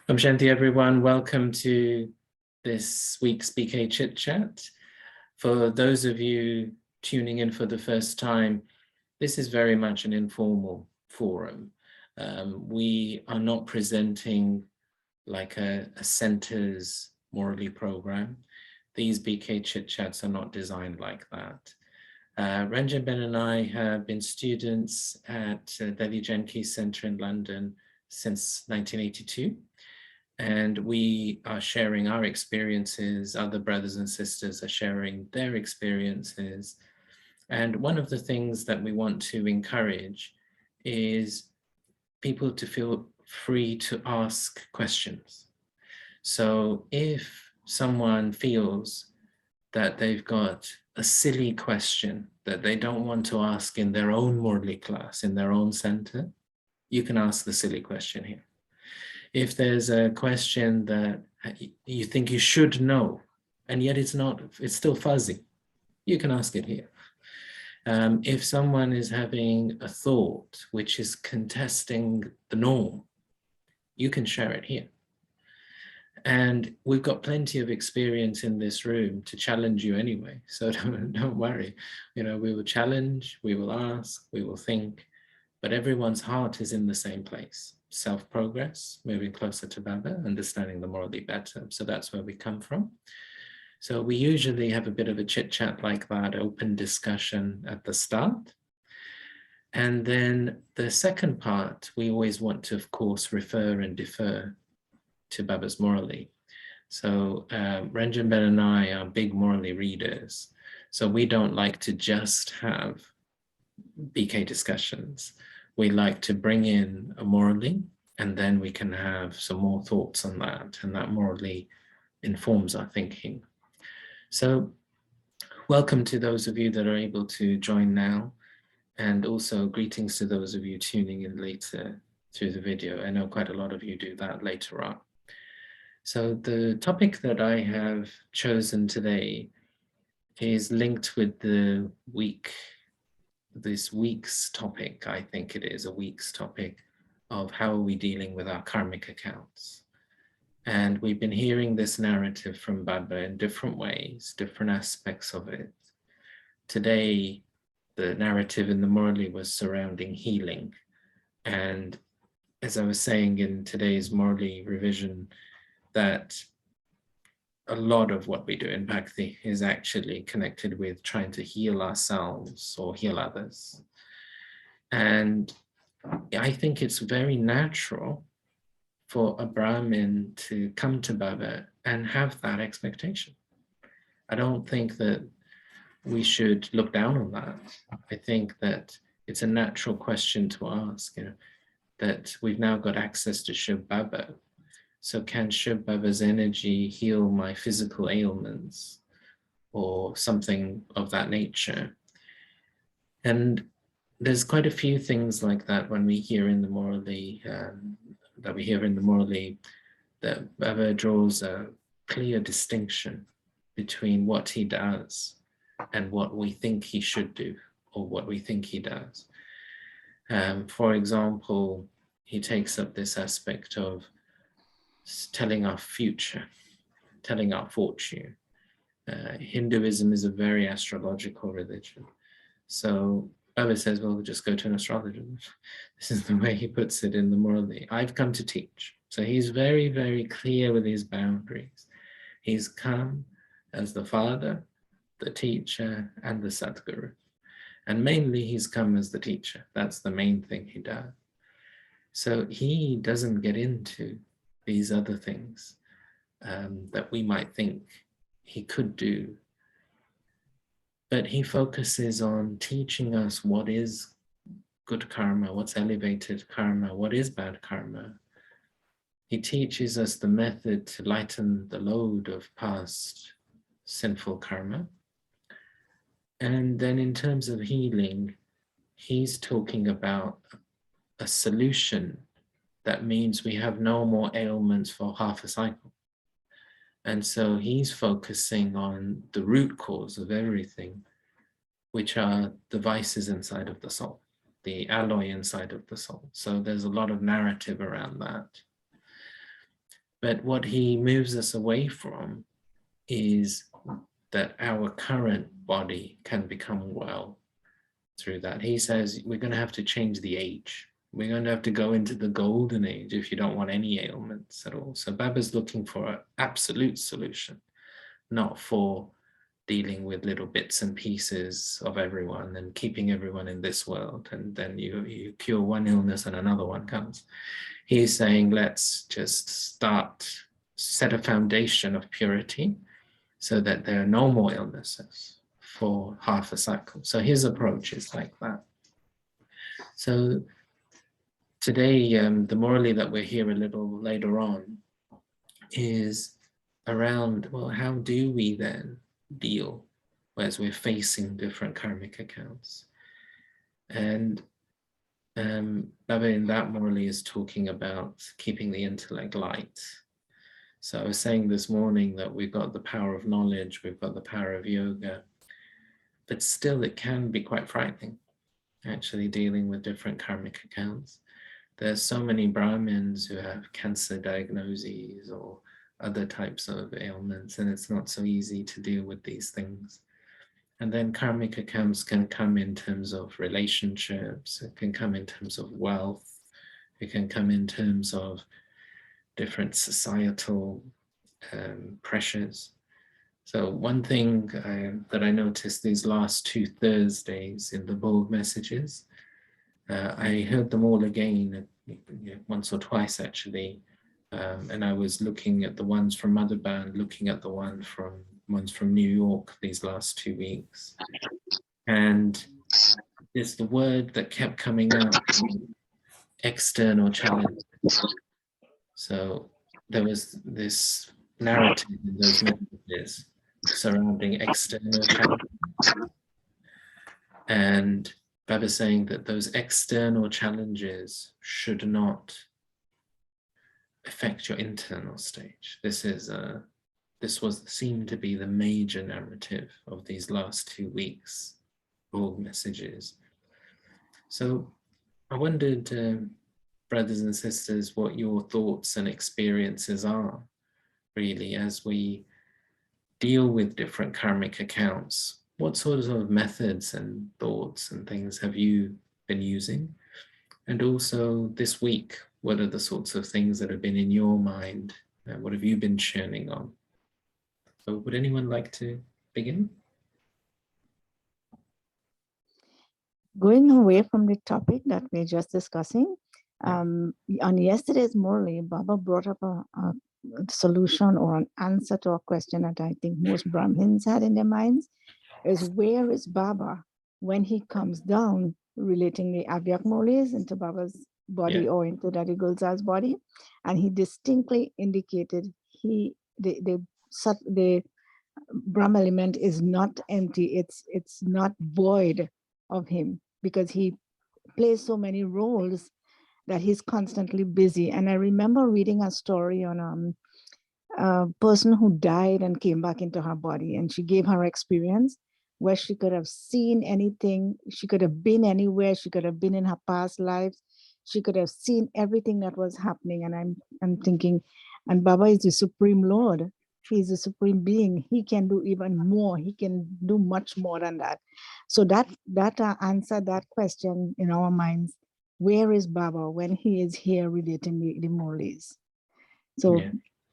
Shanti, everyone. Welcome to this week's BK Chit Chat. For those of you tuning in for the first time, this is very much an informal forum. We are not presenting like a center's morally program. These BK Chit Chats are not designed like that. Ranjan Ben and I have been students at Delhi Janki Center in London since 1982. And we are sharing our experiences. Other brothers and sisters are sharing their experiences. And one of the things that we want to encourage is people to feel free to ask questions. So if someone feels that they've got a silly question that they don't want to ask in their own Morley class, in their own center, you can ask the silly question here. If there's a question that you think you should know, and yet it's still fuzzy, you can ask it here. If someone is having a thought which is contesting the norm, you can share it here. And we've got plenty of experience in this room to challenge you anyway, so don't worry. We will challenge, we will ask, we will think, but everyone's heart is in the same place. Self-progress, moving closer to Baba, understanding the morally better. So that's where we come from. So we usually have a bit of a chit chat like that, open discussion at the start. And then the second part, we always want to, of course, refer and defer to Baba's morally. So Ranjan Ben and I are big morally readers. So we don't like to just have BK discussions. We like to bring in a morally, and then we can have some more thoughts on that, and that morally informs our thinking. So welcome to those of you that are able to join now, and also greetings to those of you tuning in later through the video. I know quite a lot of you do that later on. So the topic that I have chosen today is linked with this week's topic. I think it is a week's topic of how are we dealing with our karmic accounts. And we've been hearing this narrative from Baba in different ways, different aspects of it. Today, the narrative in the Murli was surrounding healing. And as I was saying in today's Murli revision, that a lot of what we do in Bhakti is actually connected with trying to heal ourselves or heal others. And I think it's very natural for a Brahmin to come to Baba and have that expectation. I don't think that we should look down on that. I think that it's a natural question to ask, that we've now got access to Shiv Baba. So can Shiv Baba's energy heal my physical ailments or something of that nature? And there's quite a few things like that when we hear in the Morali, that Baba draws a clear distinction between what he does and what we think he should do or what we think he does. For example, he takes up this aspect of telling our future, telling our fortune. Hinduism is a very astrological religion. So Baba says, well, we'll just go to an astrologer. This is the way he puts it in the Murli. I've come to teach. So he's very, very clear with his boundaries. He's come as the father, the teacher, and the Sadguru. And mainly he's come as the teacher. That's the main thing he does. So he doesn't get into these other things that we might think he could do. But he focuses on teaching us what is good karma, what's elevated karma, what is bad karma. He teaches us the method to lighten the load of past sinful karma. And then in terms of healing, he's talking about a solution that means we have no more ailments for half a cycle. And so he's focusing on the root cause of everything, which are the vices inside of the soul, the alloy inside of the soul. So there's a lot of narrative around that. But what he moves us away from is that our current body can become well through that. He says we're going to have to change the age. We're going to have to go into the golden age if you don't want any ailments at all. So Baba's looking for an absolute solution, not for dealing with little bits and pieces of everyone and keeping everyone in this world. And then you cure one illness and another one comes. He's saying, let's just set a foundation of purity so that there are no more illnesses for half a cycle. So his approach is like that. So today, the morally that we're here a little later on is around, well, how do we then deal as we're facing different karmic accounts? And Baba in that morally is talking about keeping the intellect light. So I was saying this morning that we've got the power of knowledge, we've got the power of yoga, but still it can be quite frightening, actually dealing with different karmic accounts. There's so many Brahmins who have cancer diagnoses or other types of ailments, and it's not so easy to deal with these things. And then karmic accounts can come in terms of relationships, it can come in terms of wealth, it can come in terms of different societal pressures. So one thing that I noticed these last 2 Thursdays in the bold messages, I heard them all again, once or twice actually, and I was looking at the ones from Mother Band, looking at the ones from New York these last 2 weeks, and it's the word that kept coming up: external challenge. So there was this narrative in those messages surrounding external challenges, and Baba saying that those external challenges should not affect your internal stage. This seemed to be the major narrative of these last 2 weeks, all messages. So I wondered, brothers and sisters, what your thoughts and experiences are, really, as we deal with different karmic accounts. What sort of methods and thoughts and things have you been using? And also this week, what are the sorts of things that have been in your mind? What have you been churning on? So would anyone like to begin? Going away from the topic that we're just discussing, on yesterday's morning, Baba brought up a solution or an answer to a question that I think most Brahmins had in their minds, is where is Baba when he comes down, relating the Avyak Molis into Baba's body or into Daddy Gulzar's body. And he distinctly indicated the Brahma element is not empty, it's not void of him, because he plays so many roles that he's constantly busy. And I remember reading a story on a person who died and came back into her body, and she gave her experience where she could have seen anything, she could have been anywhere, she could have been in her past lives, she could have seen everything that was happening. And I'm thinking, and Baba is the Supreme Lord, he's the Supreme Being, he can do even more, he can do much more than that. So that answered that question in our minds: where is Baba when he is here relating the Molis? So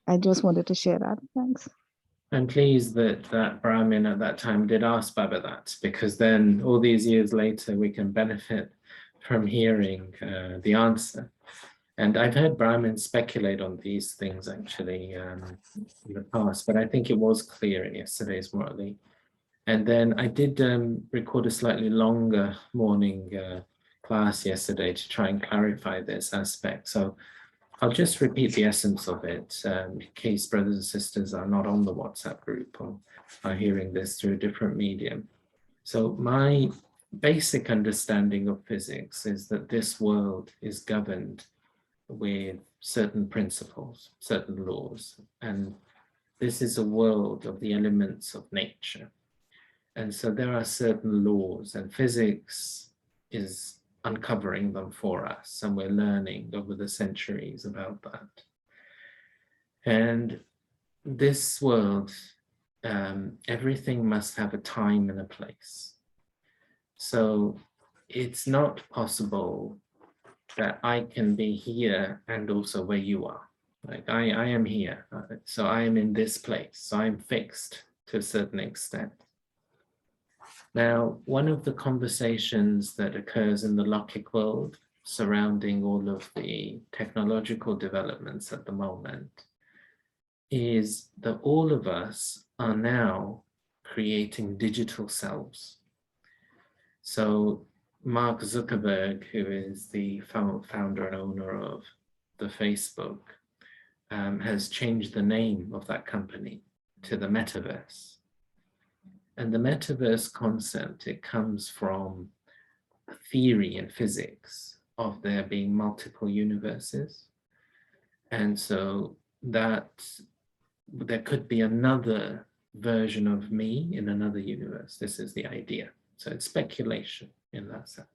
I just wanted to share that. Thanks. I'm pleased that Brahmin at that time did ask Baba that, because then all these years later we can benefit from hearing the answer. And I've heard Brahmins speculate on these things actually in the past, but I think it was clear in yesterday's Murali. And then I did record a slightly longer morning class yesterday to try and clarify this aspect. So I'll just repeat the essence of it in case brothers and sisters are not on the WhatsApp group or are hearing this through a different medium. So my basic understanding of physics is that this world is governed with certain principles, certain laws, and this is a world of the elements of nature. And so there are certain laws, and physics is uncovering them for us, and we're learning over the centuries about that. And this world, everything must have a time and a place. So it's not possible that I can be here and also where you are. Like I am here, so I am in this place, so I'm fixed to a certain extent. Now, one of the conversations that occurs in the Logic world surrounding all of the technological developments at the moment is that all of us are now creating digital selves. So Mark Zuckerberg, who is the founder and owner of the Facebook, has changed the name of that company to the metaverse. And the metaverse concept, it comes from a theory in physics of there being multiple universes. And so that there could be another version of me in another universe. This is the idea. So it's speculation in that sense.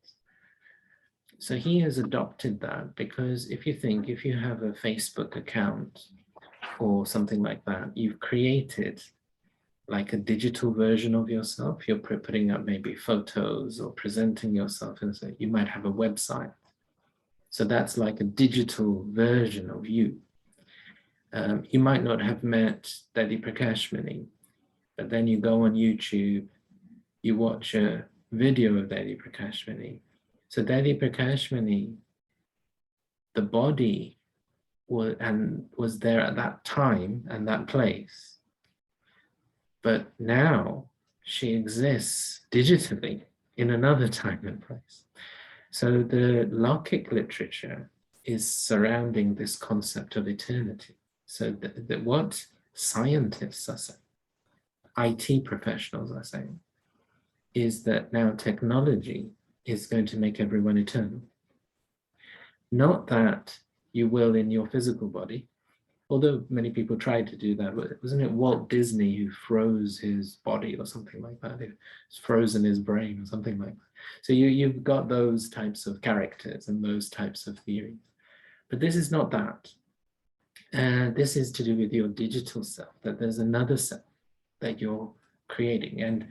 So he has adopted that because if you have a Facebook account or something like that, you've created like a digital version of yourself. You're putting up maybe photos or presenting yourself, and so you might have a website. So that's like a digital version of you. You might not have met Dedi Prakashmani, but then you go on YouTube, you watch a video of Dedi Prakashmani. So Dedi Prakashmani, the body was there at that time and that place. But now she exists digitally in another time and place. So the Logic literature is surrounding this concept of eternity. So what scientists are saying, IT professionals are saying, is that now technology is going to make everyone eternal. Not that you will in your physical body, although many people tried to do that. Wasn't it Walt Disney who froze his body or something like that? It's frozen his brain or something like that. So you've got those types of characters and those types of theories. But this is not that. This is to do with your digital self, that there's another self that you're creating. And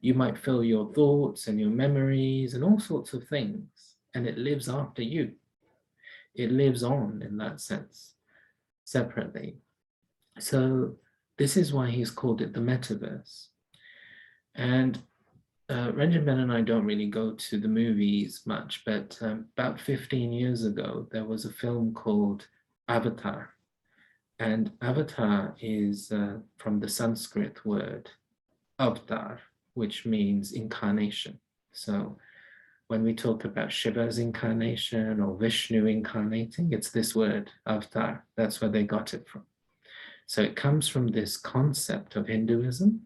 you might feel your thoughts and your memories and all sorts of things, and it lives after you. It lives on in that sense, separately. So this is why he's called it the metaverse. And Ranjan Ben and I don't really go to the movies much, but about 15 years ago, there was a film called Avatar. And Avatar is from the Sanskrit word avatar, which means incarnation. So when we talk about Shiva's incarnation or Vishnu incarnating, it's this word, avatar. That's where they got it from. So it comes from this concept of Hinduism,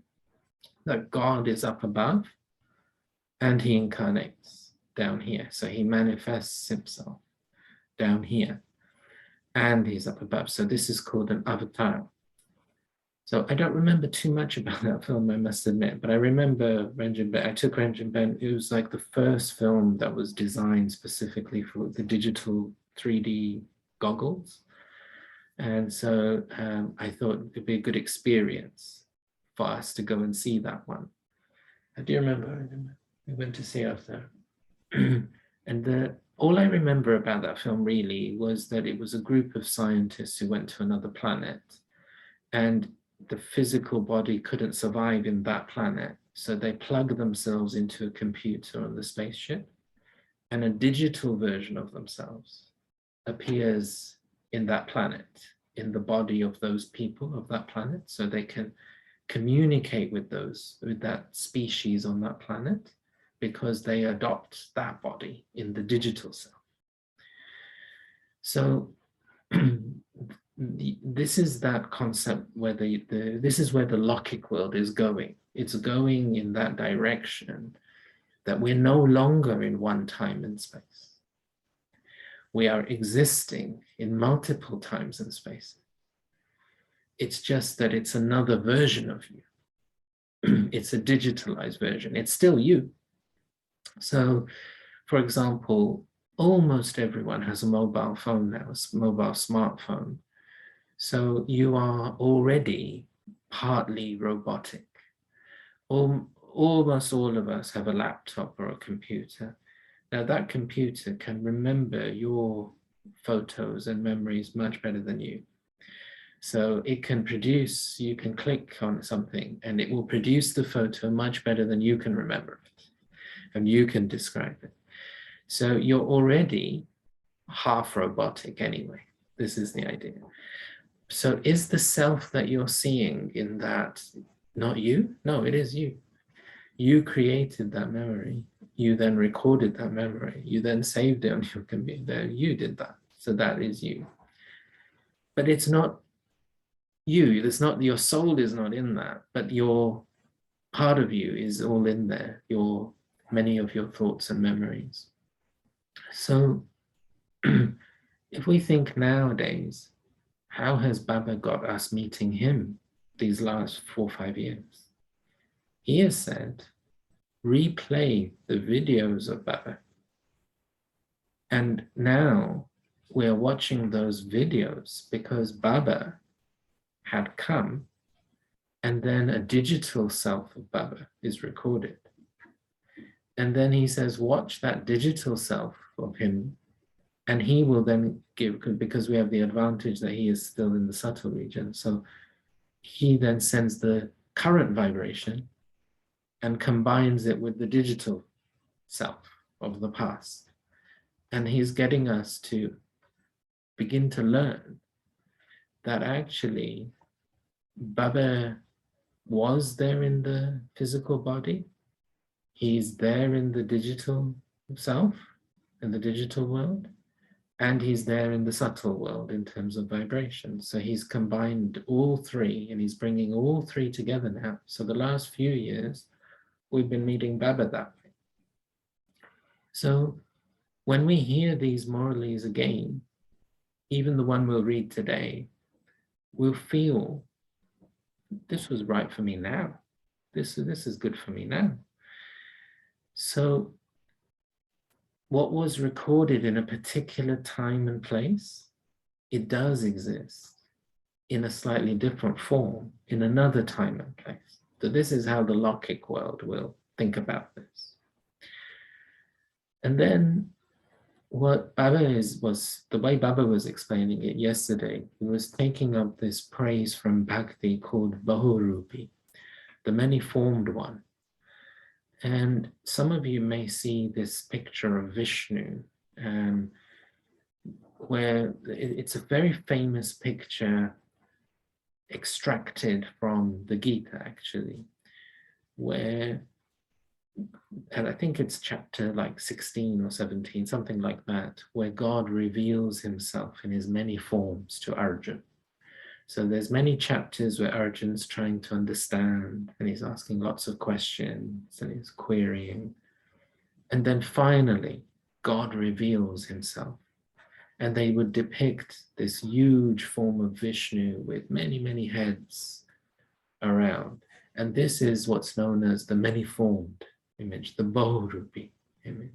that God is up above and he incarnates down here. So he manifests himself down here and he's up above. So this is called an avatar. So I don't remember too much about that film, I must admit, but I remember Ranjan Ben. I took Ranjan Ben. It was like the first film that was designed specifically for the digital 3D goggles. And so I thought it'd be a good experience for us to go and see that one. I do remember we went to see Avatar. And all I remember about that film really was that it was a group of scientists who went to another planet, and the physical body couldn't survive in that planet. So they plugged themselves into a computer on the spaceship, and a digital version of themselves appears in that planet, in the body of those people of that planet, so they can communicate with that species on that planet, because they adopt that body in the digital self. So this is that concept where this is where the Logic world is going. It's going in that direction, that we're no longer in one time and space. We are existing in multiple times and spaces. It's just that it's another version of you. It's a digitalized version. It's still you. So, for example, almost everyone has a mobile phone now, a mobile smartphone. So you are already partly robotic. Almost all of us have a laptop or a computer. Now that computer can remember your photos and memories much better than you. So it can produce, you can click on something and it will produce the photo much better than you can remember it and you can describe it. So you're already half robotic anyway. This is the idea. So is the self that you're seeing in that not you? No, it is you. You created that memory. You then recorded that memory. You then saved it on your computer. You did that. So that is you. But it's not you. It's not, your soul is not in that, but your part of you is all in there. Many of your thoughts and memories. So if we think nowadays, how has Baba got us meeting him these last 4 or 5 years? He has said, replay the videos of Baba. And now we're watching those videos because Baba had come and then a digital self of Baba is recorded. And then he says, watch that digital self of him. And he will then give, because we have the advantage that he is still in the subtle region. So he then sends the current vibration and combines it with the digital self of the past. And he's getting us to begin to learn that actually Baba was there in the physical body. He's there in the digital self, in the digital world, and he's there in the subtle world in terms of vibration. So he's combined all three and he's bringing all three together now. So the last few years, we've been meeting Baba that way. So when we hear these moralities again, even the one we'll read today, we'll feel this was right for me now. This is good for me now. So what was recorded in a particular time and place, it does exist in a slightly different form in another time and place. So this is how the Lokic world will think about this. And then what Baba was the way Baba was explaining it yesterday, he was taking up this praise from Bhakti called Bahurupi, the many-formed one. And some of you may see this picture of Vishnu, where it's a very famous picture extracted from the Gita, actually, where, and I think it's chapter like 16 or 17, something like that, where God reveals himself in his many forms to Arjuna. So there's many chapters where Arjun's trying to understand and he's asking lots of questions and he's querying. And then finally, God reveals himself. And they would depict this huge form of Vishnu with many, many heads around. And this is what's known as the many-formed image, the Bahurupi image.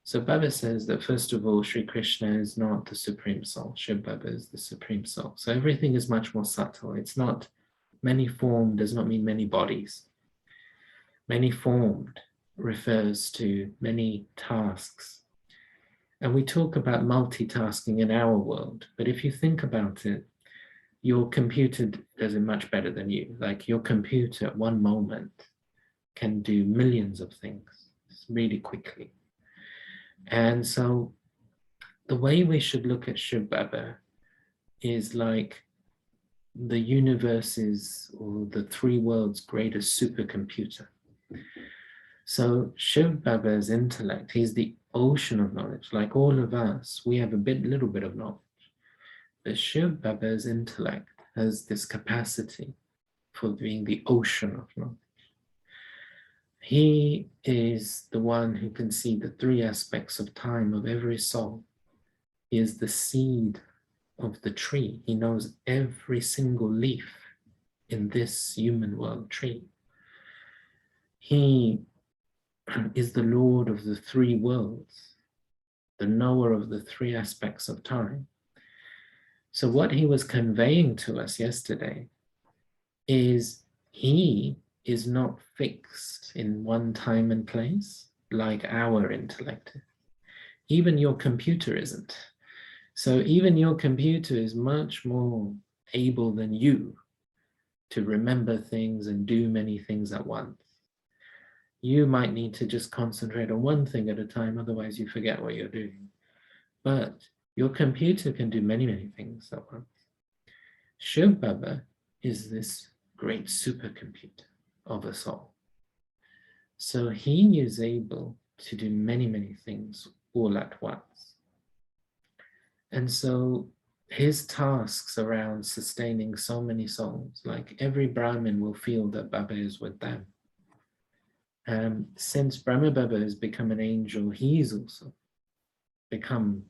So Baba says that first of all, Sri Krishna is not the Supreme Soul. Shiv Baba is the Supreme Soul. So everything is much more subtle. It's not many-formed does not mean many bodies. Many-formed refers to many tasks. And we talk about multitasking in our world, but if you think about it, your computer does it much better than you. Like your computer at one moment can do millions of things really quickly. And so the way we should look at Shiv Baba is like the universe's or the three worlds' greatest supercomputer. So Shiv Baba's intellect, he's the ocean of knowledge. Like all of us, we have little bit of knowledge. But Shiv Baba's intellect has this capacity for being the ocean of knowledge. He is the one who can see the three aspects of time of every soul. He is the seed of the tree. He knows every single leaf in this human world tree. He is the Lord of the three worlds, the knower of the three aspects of time. So what he was conveying to us yesterday is he is not fixed in one time and place like our intellect is. Even your computer isn't. So even your computer is much more able than you to remember things and do many things at once. You might need to just concentrate on one thing at a time, otherwise you forget what you're doing. But your computer can do many, many things at once. Shiv Baba is this great supercomputer of us all. So he is able to do many, many things all at once. And so his tasks around sustaining so many souls, like every Brahmin will feel that Baba is with them. Since Brahma Baba has become an angel, he's also become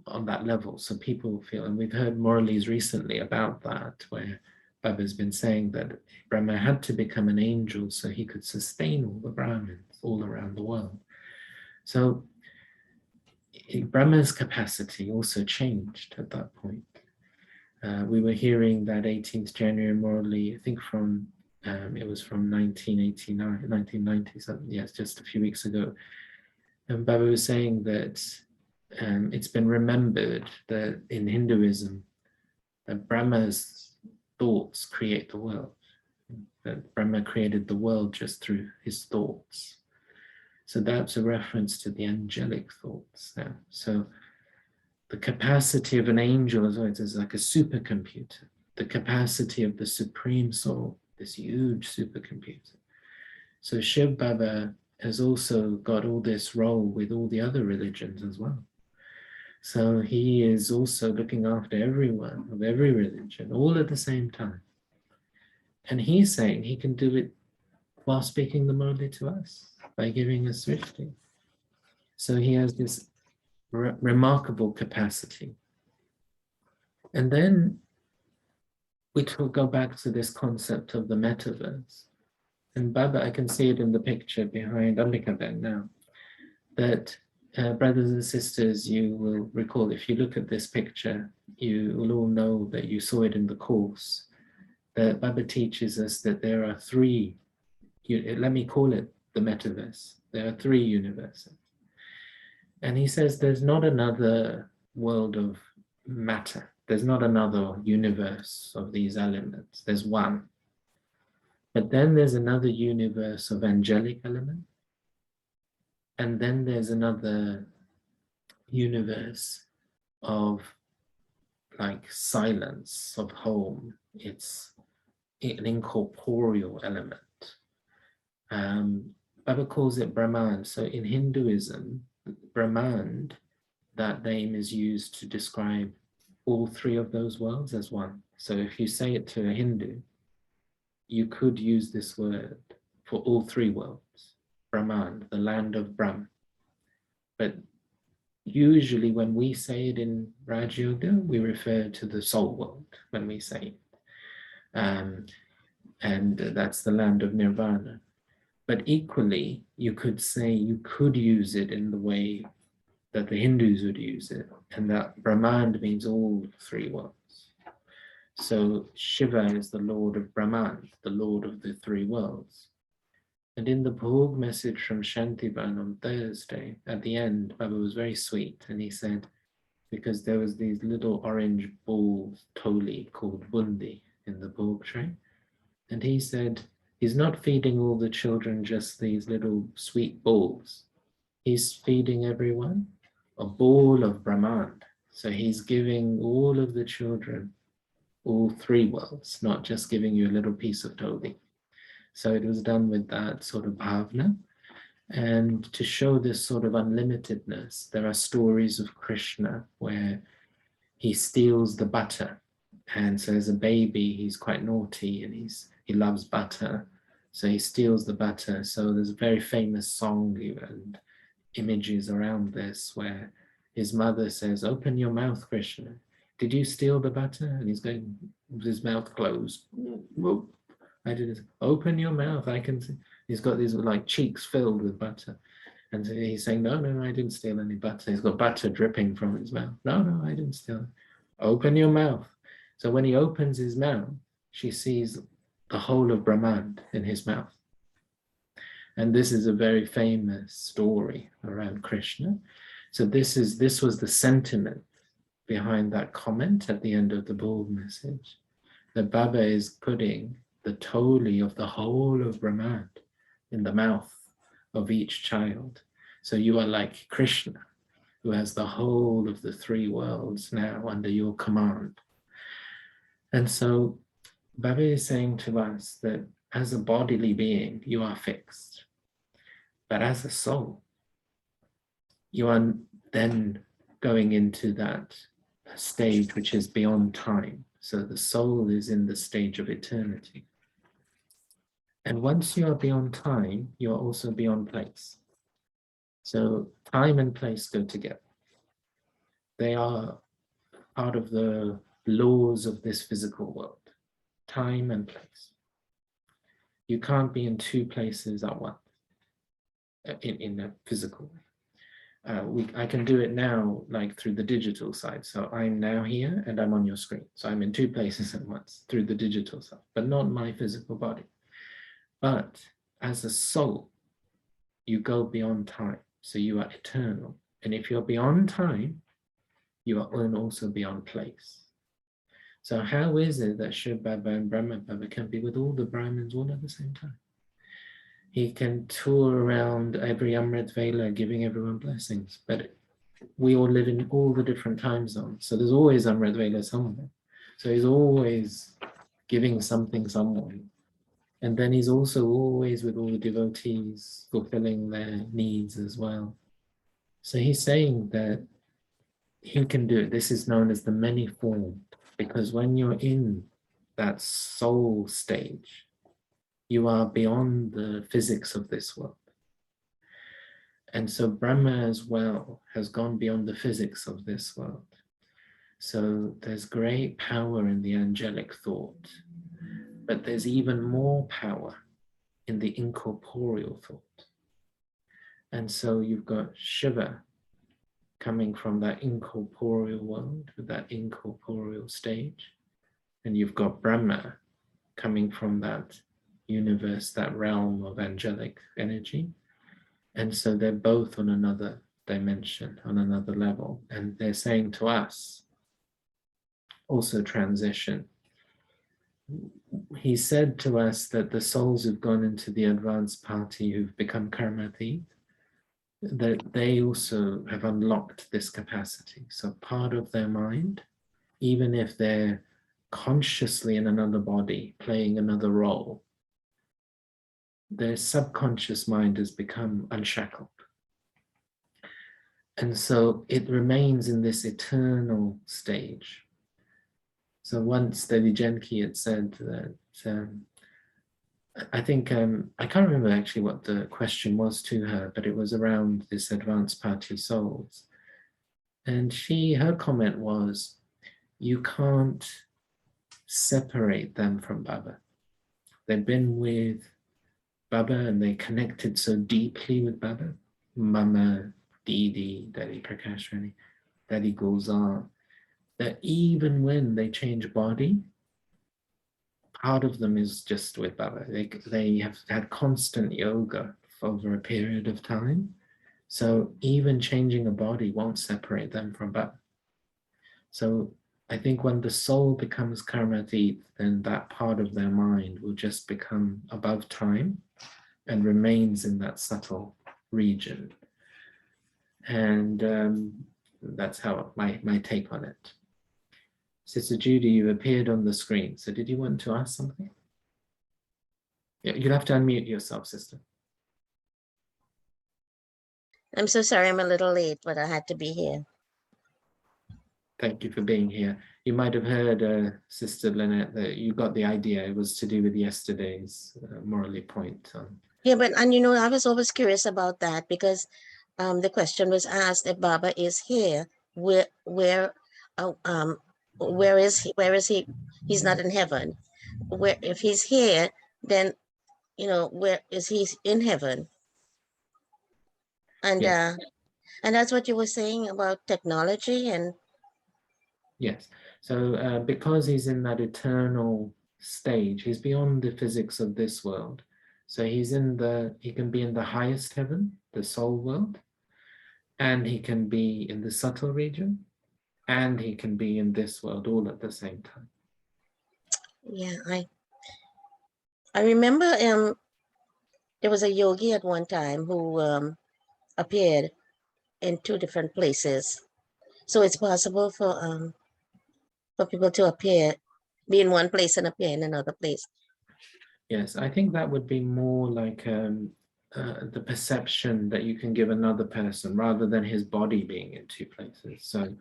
on that level. So people feel, and we've heard Murali's recently about that, where Baba's been saying that Brahma had to become an angel so he could sustain all the Brahmins all around the world. So Brahma's capacity also changed at that point. We were hearing that 18th January Murali, I think from, it was from 1989, 1990 something, yes, just a few weeks ago. And Baba was saying that it's been remembered that in Hinduism, that Brahma's thoughts create the world. That Brahma created the world just through his thoughts. So that's a reference to the angelic thoughts now. So the capacity of an angel is like a supercomputer. The capacity of the Supreme Soul, this huge supercomputer. So Shiv Baba has also got all this role with all the other religions as well. So he is also looking after everyone of every religion, all at the same time. And he's saying he can do it while speaking the Murli to us, by giving us Srishti. So he has this remarkable capacity. And then we will go back to this concept of the metaverse. And Baba, I can see it in the picture behind Ambikaben now, that brothers and sisters, you will recall, if you look at this picture, you will all know that you saw it in the course, that Baba teaches us that there are three, let me call it the metaverse. There are three universes. And he says there's not another world of matter. There's not another universe of these elements. There's one. But then there's another universe of angelic elements. And then there's another universe of like silence, of home. It's an incorporeal element. Baba calls it Brahman. So in Hinduism, Brahman, that name is used to describe all three of those worlds as one. So if you say it to a Hindu, you could use this word for all three worlds. Brahman, the land of Brahm. But usually when we say it in Raj Yoga, we refer to the soul world when we say it. And that's the land of Nirvana. But equally, you could say, you could use it in the way that the Hindus would use it, and that Brahman means all three worlds. So Shiva is the Lord of Brahman, the Lord of the three worlds. And in the Bhog message from Shantiban on Thursday, at the end, Baba was very sweet, and he said, because there was these little orange balls, toli, called bundi in the Bhog tray, and he said, he's not feeding all the children just these little sweet balls. He's feeding everyone a ball of Brahman. So he's giving all of the children all three worlds, not just giving you a little piece of toli. So it was done with that sort of bhavna. And to show this sort of unlimitedness, there are stories of Krishna where he steals the butter. And so as a baby, he's quite naughty and he loves butter. So he steals the butter. So there's a very famous song and images around this where his mother says, "Open your mouth, Krishna. Did you steal the butter?" And he's going with his mouth closed. I didn't. Open your mouth. I can see. He's got these like cheeks filled with butter. And so he's saying, no, I didn't steal any butter. He's got butter dripping from his mouth. No, I didn't steal it. open your mouth. So when he opens his mouth, she sees the whole of Brahman in his mouth. And this is a very famous story around Krishna. So this was the sentiment behind that comment at the end of the bull message, that Baba is putting the toli of the whole of Brahman in the mouth of each child. So you are like Krishna, who has the whole of the three worlds now under your command. And so Baba is saying to us that as a bodily being, you are fixed. But as a soul, you are then going into that stage which is beyond time. So the soul is in the stage of eternity. And once you are beyond time, you are also beyond place. So time and place go together. They are part of the laws of this physical world, time and place. You can't be in two places at once in a physical way. I can do it now, like through the digital side. So I'm now here and I'm on your screen. So I'm in two places at once through the digital side, but not my physical body. But as a soul, you go beyond time. So you are eternal. And if you're beyond time, you are also beyond place. So how is it that Shiv Baba and Brahma Baba can be with all the Brahmins all at the same time? He can tour around every Amrit Vela giving everyone blessings, but we all live in all the different time zones. So there's always Amrit Vela somewhere. So he's always giving something someone. And then he's also always with all the devotees, fulfilling their needs as well. So he's saying that he can do it. This is known as the many-formed, because when you're in that soul stage, you are beyond the physics of this world. And so Brahma as well has gone beyond the physics of this world. So there's great power in the angelic thought, but there's even more power in the incorporeal thought. And so you've got Shiva coming from that incorporeal world, with that incorporeal stage. And you've got Brahma coming from that universe, that realm of angelic energy. And so they're both on another dimension, on another level. And they're saying to us, also transition. He said to us that the souls who've gone into the advanced party, who've become karmathi, that they also have unlocked this capacity. So part of their mind, even if they're consciously in another body, playing another role, their subconscious mind has become unshackled. And so it remains in this eternal stage. So once Devi Janki had said that, I think, I can't remember actually what the question was to her, but it was around this advanced party souls. And her comment was, you can't separate them from Baba. They've been with Baba and they connected so deeply with Baba. Mama, Didi, Daddy Prakash Rani, Daddy Gulzar, that even when they change body, part of them is just with Baba. They have had constant yoga over a period of time. So even changing a body won't separate them from Baba. So I think when the soul becomes karmatit, then that part of their mind will just become above time and remains in that subtle region. And that's how my take on it. Sister Judy, you appeared on the screen. So did you want to ask something? Yeah, you'll have to unmute yourself, sister. I'm so sorry I'm a little late, but I had to be here. Thank you for being here. You might have heard, Sister Lynette, that you got the idea. It was to do with yesterday's morally point. Yeah, and you know, I was always curious about that because the question was asked if Baba is here, where is he? Where is he? He's not in heaven. Where, if he's here, then, you know, where is he in heaven? And Yeah. and that's what you were saying about technology. And Yes. So because he's in that eternal stage, he's beyond the physics of this world. So he can be in the highest heaven, the soul world, and he can be in the subtle region, and he can be in this world all at the same time. Yeah, I remember there was a yogi at one time who appeared in 2 different places. So it's possible for people to be in one place and appear in another place. Yes, I think that would be more like the perception that you can give another person rather than his body being in 2 places. So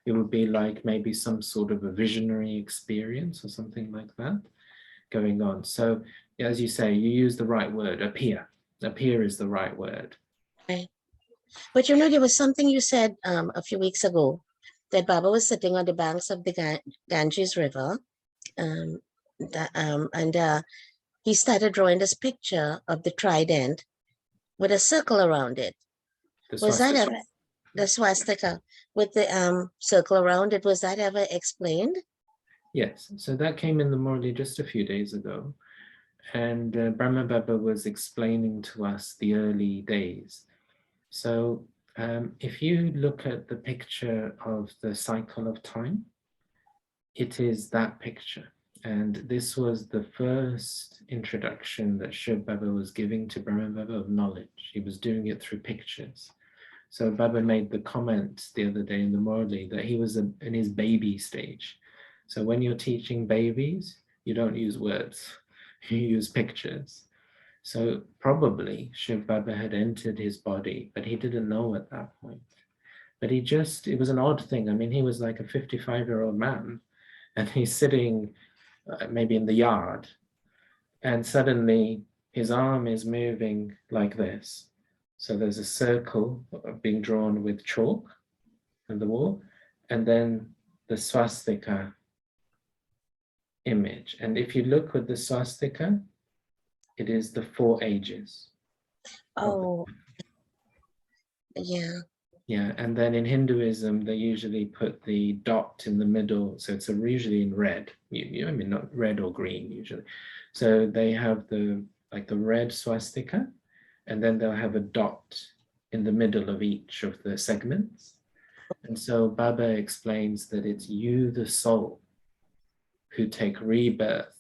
it would be like maybe some sort of a visionary experience or something like that going on. So as you say, you use the right word, appear. Appear is the right word. Right. But there was something you said a few weeks ago that Baba was sitting on the banks of the Ganges River, and he started drawing this picture of the trident with a circle around it. Was that ever the swastika with the circle around it? Was that ever explained? Yes, so that came in the Morley just a few days ago. And Brahma Baba was explaining to us the early days. So if you look at the picture of the cycle of time, it is that picture. And this was the first introduction that Shiv Baba was giving to Brahma Baba of knowledge. He was doing it through pictures. So Baba made the comment the other day in the Morley that he was in his baby stage. So when you're teaching babies, you don't use words, you use pictures. So probably Shiv Baba had entered his body, but he didn't know at that point. But it was an odd thing. I mean, he was like a 55-year-old man, and he's sitting maybe in the yard, and suddenly his arm is moving like this. So there's a circle being drawn with chalk on the wall, and then the swastika image. And if you look with the swastika, it is the 4 ages. Oh, yeah. Yeah, and then in Hinduism, they usually put the dot in the middle. So it's usually in red. I mean, not red or green usually. So they have the red swastika, and then they'll have a dot in the middle of each of the segments. And so Baba explains that it's you, the soul, who take rebirth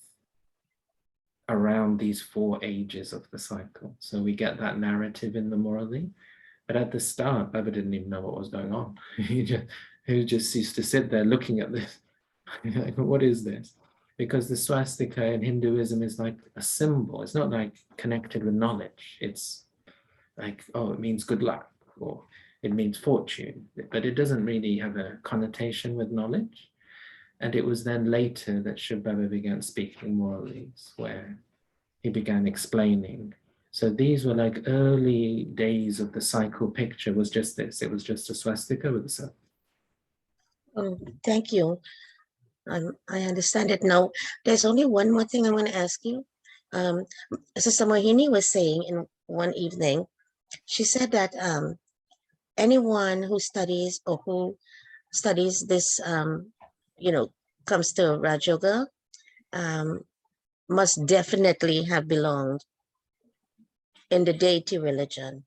around these 4 ages of the cycle. So we get that narrative in the Murali. But at the start, Baba didn't even know what was going on. he just used to sit there looking at this. Like, what is this? Because the swastika in Hinduism is like a symbol. It's not like connected with knowledge. It's like, oh, it means good luck, or it means fortune. But it doesn't really have a connotation with knowledge. And it was then later that Shiv Baba began speaking morals, where he began explaining. So these were like early days of the cycle picture was just this. It was just a swastika with a circle. Oh, thank you. I understand it now. There's only one more thing I want to ask you. Sister Mohini was saying in one evening, she said that anyone who studies or who studies this, comes to Raj Yoga, must definitely have belonged in the deity religion.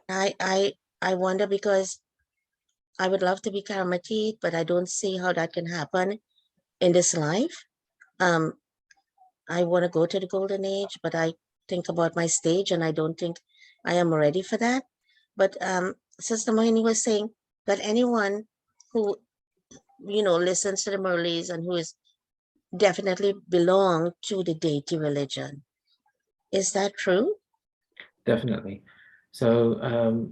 I wonder, because I would love to be Karmatit, but I don't see how that can happen in this life. I want to go to the golden age, but I think about my stage and I don't think I am ready for that. But Sister Mohini was saying that anyone who, listens to the Murlis and who is definitely belong to the deity religion. Is that true? Definitely. So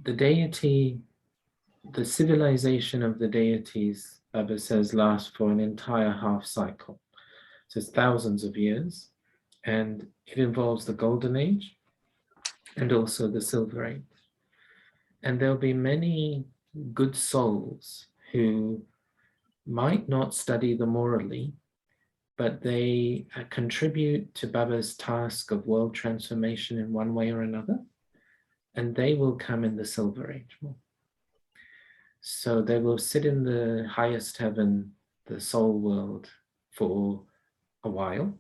the deity, the civilization of the deities, Baba says, lasts for an entire half cycle. So it's thousands of years, and it involves the golden age and also the silver age. And there'll be many good souls who might not study the morally, but they contribute to Baba's task of world transformation in one way or another, and they will come in the silver age more. So they will sit in the highest heaven, the soul world, for a while,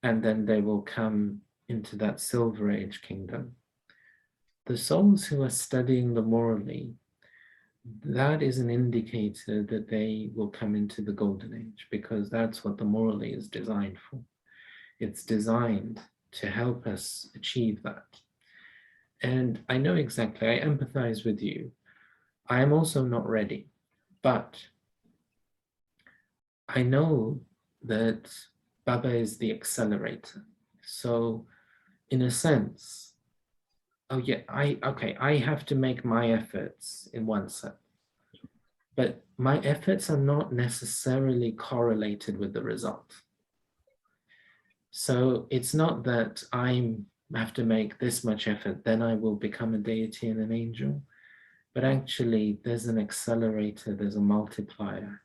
and then they will come into that Silver Age kingdom. The souls who are studying the morally, that is an indicator that they will come into the Golden Age, because that's what the morally is designed for. It's designed to help us achieve that. And I know exactly, I empathize with you. I am also not ready, but I know that Baba is the accelerator. So in a sense, oh yeah, I have to make my efforts in one sense, but my efforts are not necessarily correlated with the result. So it's not that I have to make this much effort, then I will become a deity and an angel, but actually there's an accelerator, there's a multiplier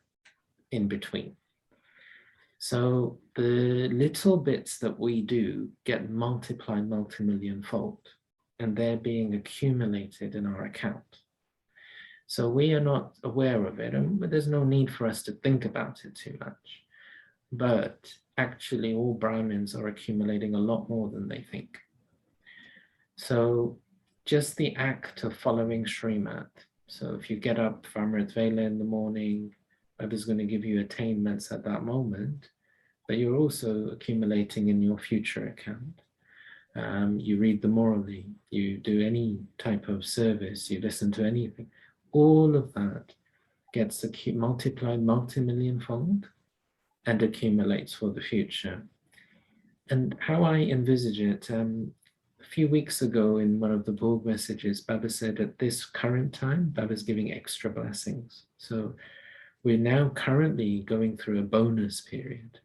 in between. So the little bits that we do get multiplied multi-million fold, and they're being accumulated in our account. So we are not aware of it, and there's no need for us to think about it too much. But actually all Brahmins are accumulating a lot more than they think. So just the act of following Srimad. So if you get up for Amrit Vela in the morning, Baba's going to give you attainments at that moment, but you're also accumulating in your future account. You read the morally, you do any type of service, you listen to anything, all of that gets multiplied multi-million fold and accumulates for the future. And how I envisage it, a few weeks ago in one of the Borg messages, Baba said at this current time, Baba's giving extra blessings. So we're now currently going through a bonus period.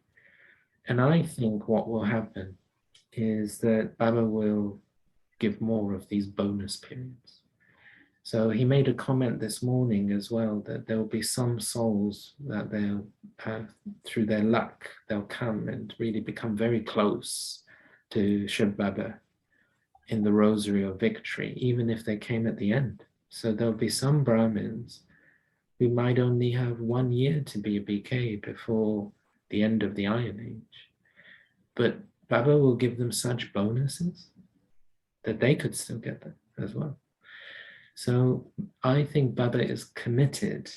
And I think what will happen is that Baba will give more of these bonus periods. So he made a comment this morning as well that there will be some souls that they'll have, through their luck, they'll come and really become very close to Shiv Baba in the rosary of victory, even if they came at the end. So there'll be some Brahmins who might only have 1 year to be a BK before the end of the Iron Age. But Baba will give them such bonuses that they could still get them as well. So I think Baba is committed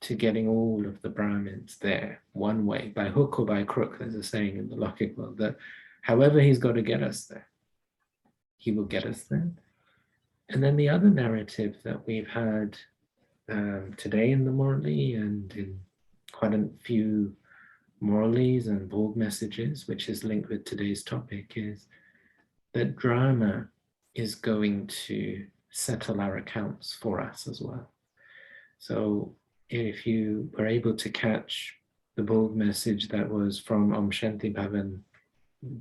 to getting all of the Brahmins there one way, by hook or by crook, there's a saying in the Lokik world, that however he's got to get us there, he will get us there. And then the other narrative that we've had today in the Morali and in quite a few Moralis and Borg messages, which is linked with today's topic, is that drama is going to settle our accounts for us as well. So if you were able to catch the Borg message that was from Om Shanti Bhavan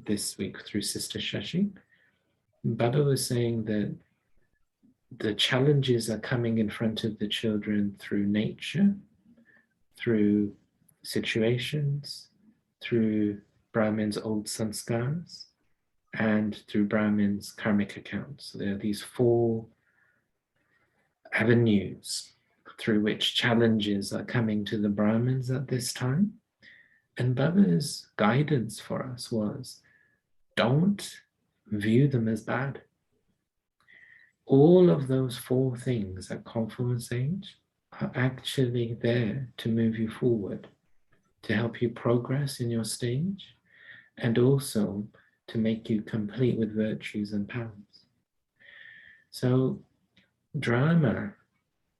this week through Sister Shashi, Baba was saying that the challenges are coming in front of the children through nature, through situations, through Brahmin's old sanskars, and through Brahmin's karmic accounts. So there are these 4 avenues through which challenges are coming to the Brahmins at this time. And Baba's guidance for us was, don't view them as bad. All of those 4 things at confluence age are actually there to move you forward, to help you progress in your stage, and also to make you complete with virtues and powers. So drama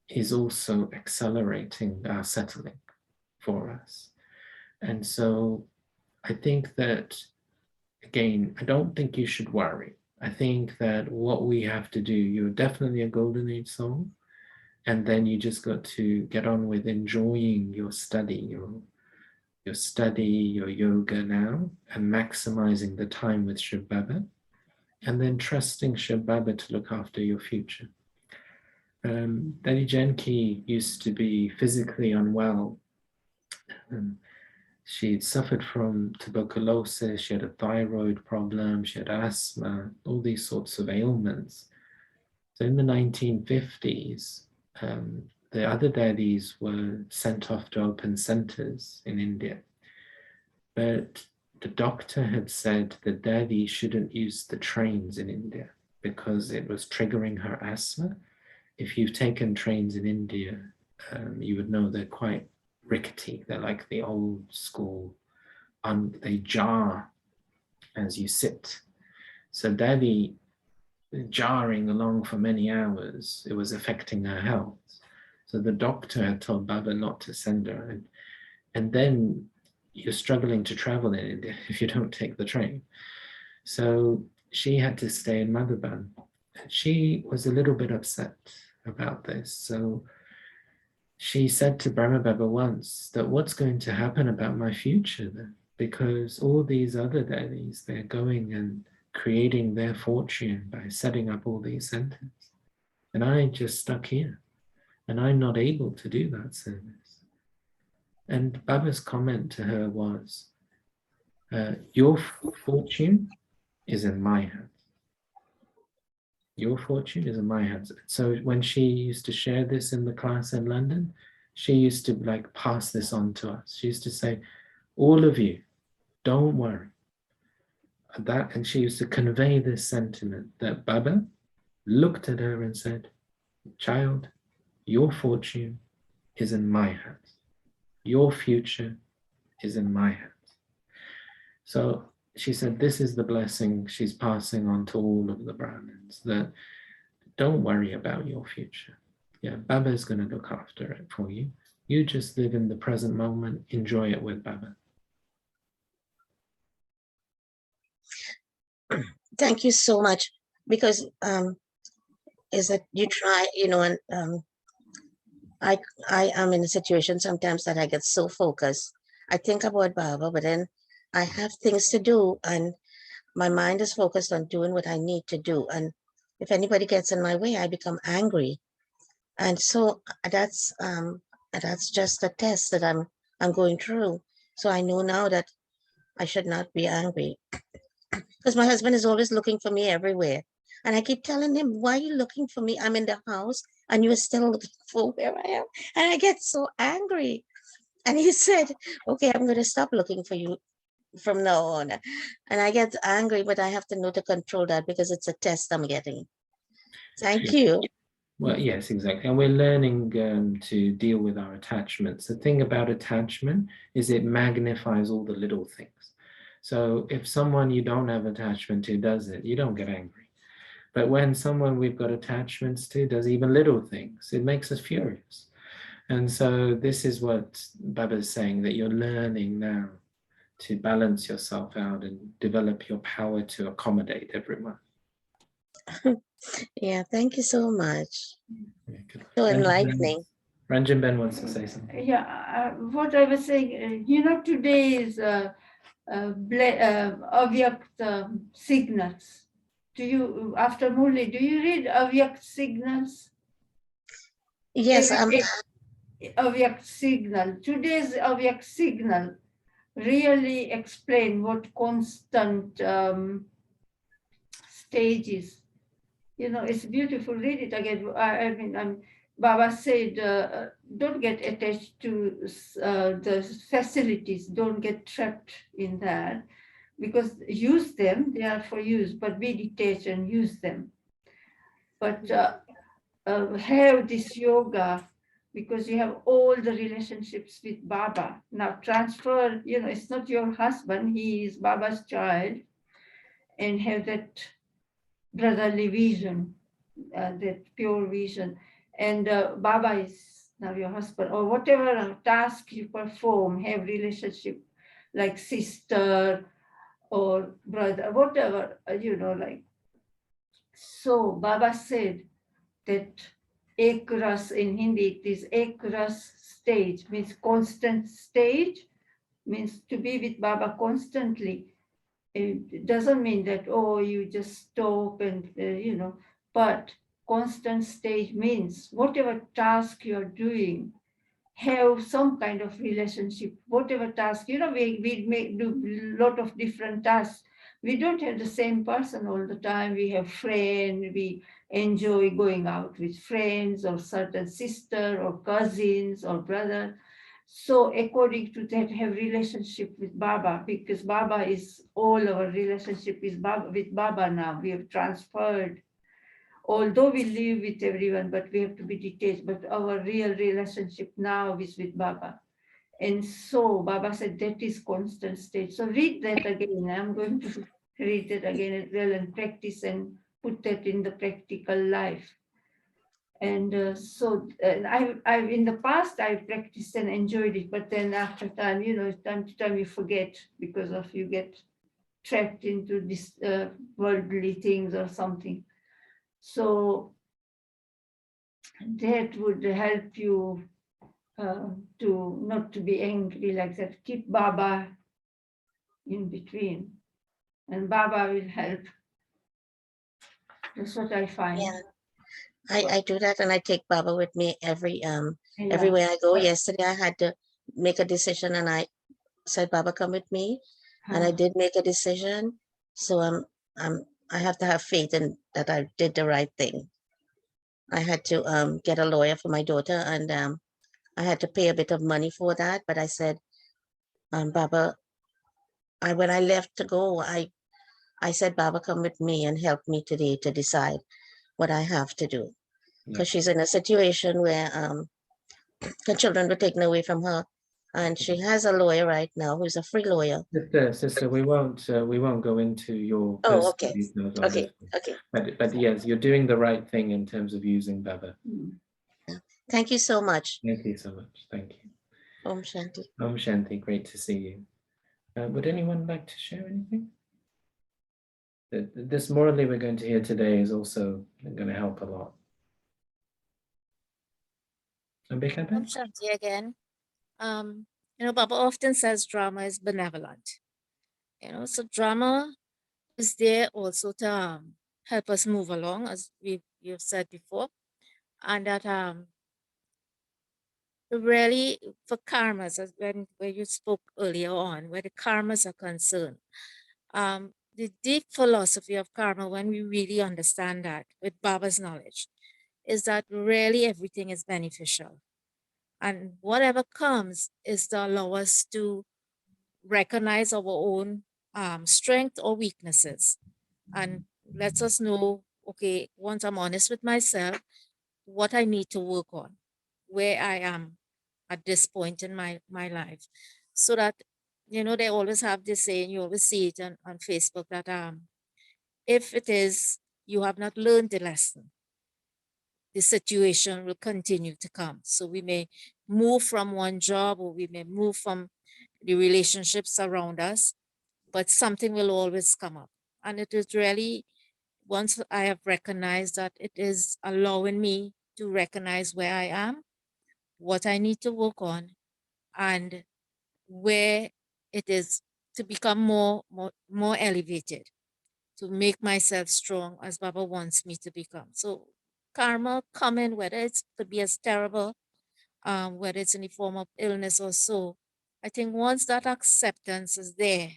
is also accelerating our settling for us. And so I think that, again, I don't think you should worry. I think that what we have to do, you're definitely a golden age soul, and then you just got to get on with enjoying your study, your yoga now, and maximizing the time with Shiv Baba, and then trusting Shiv Baba to look after your future. Lady Janki used to be physically unwell. She suffered from tuberculosis, she had a thyroid problem, she had asthma, all these sorts of ailments. So in the 1950s, the other daddies were sent off to open centers in India. But the doctor had said the daddy shouldn't use the trains in India because it was triggering her asthma. If you've taken trains in India, you would know they're quite rickety. They're like the old school, they jar as you sit. So daddy jarring along for many hours, it was affecting her health. So the doctor had told Baba not to send her. And then you're struggling to travel in India if you don't take the train. So she had to stay in Madhuban. She was a little bit upset about this. So she said to Brahma Baba once that what's going to happen about my future then? Because all these other daddies, they're going and creating their fortune by setting up all these centers. And I just stuck here and I'm not able to do that service. And Baba's comment to her was, your fortune is in my hands. Your fortune is in my hands. So when she used to share this in the class in London, she used to like pass this on to us. She used to say, all of you, don't worry. And she used to convey this sentiment that Baba looked at her and said, child, your fortune is in my hands. Your future is in my hands. So she said, this is the blessing she's passing on to all of the Brahmins, that don't worry about your future. Yeah, Baba is going to look after it for you. You just live in the present moment, enjoy it with Baba. Thank you so much, because is that you try, and I am in a situation sometimes that I get so focused. I think about Baba, but then I have things to do, and my mind is focused on doing what I need to do. And if anybody gets in my way, I become angry. And so that's just a test that I'm going through. So I know now that I should not be angry, because my husband is always looking for me everywhere. And I keep telling him, why are you looking for me? I'm in the house and you're still looking for where I am. And I get so angry. And he said, okay, I'm going to stop looking for you from now on. And I get angry, but I have to know to control that because it's a test I'm getting. Thank you. Well, yes, exactly. And we're learning to deal with our attachments. The thing about attachment is it magnifies all the little things. So if someone you don't have attachment to does it, you don't get angry. But when someone we've got attachments to does even little things, it makes us furious. And so this is what Baba is saying, that you're learning now to balance yourself out and develop your power to accommodate everyone. Yeah, thank you so much. Yeah, good. So enlightening. Ranjan Ben wants to say something. Yeah, what I was saying, today is Avyakt signals. Do you, after Murli, do you read Avyakt signals? Yes, Avyakt signal. Today's Avyakt signal really explain what constant stages. It's beautiful. Read it again. I mean, Baba said, don't get attached to the facilities. Don't get trapped in that, because use them. They are for use, but be detached and use them. But have this yoga, because you have all the relationships with Baba. Now transfer, it's not your husband. He is Baba's child, and have that brotherly vision, that pure vision. And Baba is now your husband, or whatever task you perform, have relationship like sister or brother, whatever, like. So Baba said that ekras in Hindi, it is ekras stage, means constant stage, means to be with Baba constantly. It doesn't mean that, oh, you just stop and, but constant stage means whatever task you're doing, have some kind of relationship, whatever task, we may do a lot of different tasks, We don't have the same person all the time. We have friends, we enjoy going out with friends or certain sister or cousins or brother. So according to that, have relationship with Baba, because Baba is all our relationship is Baba, with Baba now. We have transferred, although we live with everyone, but we have to be detached. But our real relationship now is with Baba. And so Baba said that is constant state. So read that again. I'm going to read it again as well and practice and put that in the practical life. And I've in the past I practiced and enjoyed it, but then after time, time to time you forget because of you get trapped into this worldly things or something. So that would help you to not to be angry like that. Keep Baba in between, and Baba will help. That's what I find. Yeah, I do that, and I take Baba with me Yeah. everywhere I go. But- Yesterday I had to make a decision, and I said, Baba, come with me, and I did make a decision. So I have to have faith in that I did the right thing. I had to get a lawyer for my daughter, and I had to pay a bit of money for that. But I said, Baba, when I left to go, I said, Baba, come with me and help me today to decide what I have to do. Because she's in a situation where her children were taken away from her, and she has a lawyer right now who's a free lawyer. Sister, we won't go into your Oh, personal okay. details on Okay, this. okay. But yes, you're doing the right thing in terms of using Baba. Thank you so much. Thank you so much. Thank you. Om Shanti. Om Shanti, great to see you. Would anyone like to share anything? This morally we're going to hear today is also going to help a lot. Ambika? Om Shanti again. Baba often says drama is benevolent. So drama is there also to help us move along, as you've said before, and that really for karmas, as where you spoke earlier on, where the karmas are concerned, the deep philosophy of karma, when we really understand that with Baba's knowledge, is that really everything is beneficial. And whatever comes is to allow us to recognize our own strength or weaknesses, and lets us know, okay, once I'm honest with myself, what I need to work on, where I am at this point in my life. So that, they always have this saying, you always see it on Facebook, that if it is you have not learned the lesson, the situation will continue to come. So we may move from one job, or we may move from the relationships around us, but something will always come up. And it is really, once I have recognized that, it is allowing me to recognize where I am, what I need to work on, and where it is to become more elevated, to make myself strong as Baba wants me to become. So karma coming, whether it's to be as terrible, whether it's in the form of illness or so, I think once that acceptance is there,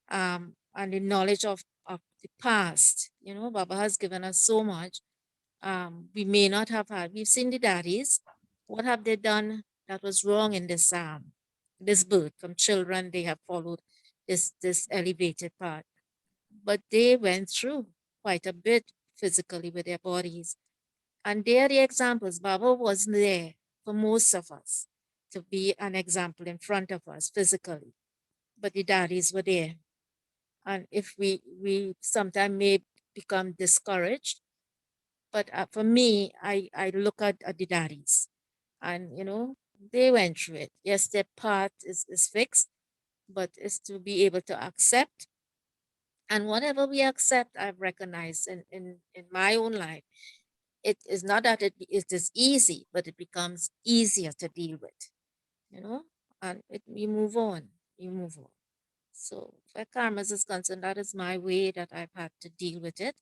and the knowledge of the past, Baba has given us so much. We may not have had, we've seen the daddies, what have they done that was wrong in this birth? From children, they have followed this elevated path, but they went through quite a bit physically with their bodies. And they are the examples. Baba wasn't there for most of us to be an example in front of us physically, but the daddies were there. And if we sometimes may become discouraged, but for me, I look at the daddies, and they went through it. Yes, their path is fixed, but it's to be able to accept. And whatever we accept, I've recognized in my own life, it is not that it is easy, but it becomes easier to deal with, and we move on, So where karma is concerned, that is my way that I've had to deal with it,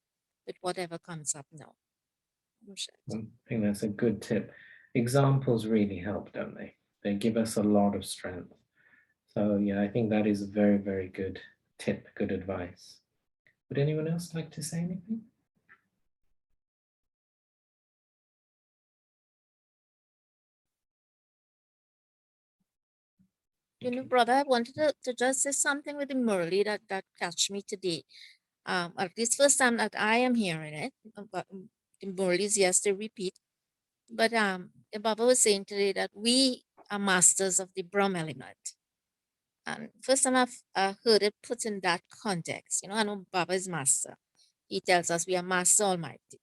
with whatever comes up now. I think that's a good tip. Examples really help, don't they? They give us a lot of strength. So yeah, I think that is a very, very good tip, good advice. Would anyone else like to say anything? You know, brother, I wanted to just say something with the Murli that catch me today. At least first time that I am hearing it, but the Murlis, yes, they repeat. But the Baba was saying today that we are masters of the Brahm element. And first time I've heard it put in that context. You know, I know Baba is master. He tells us we are master almighty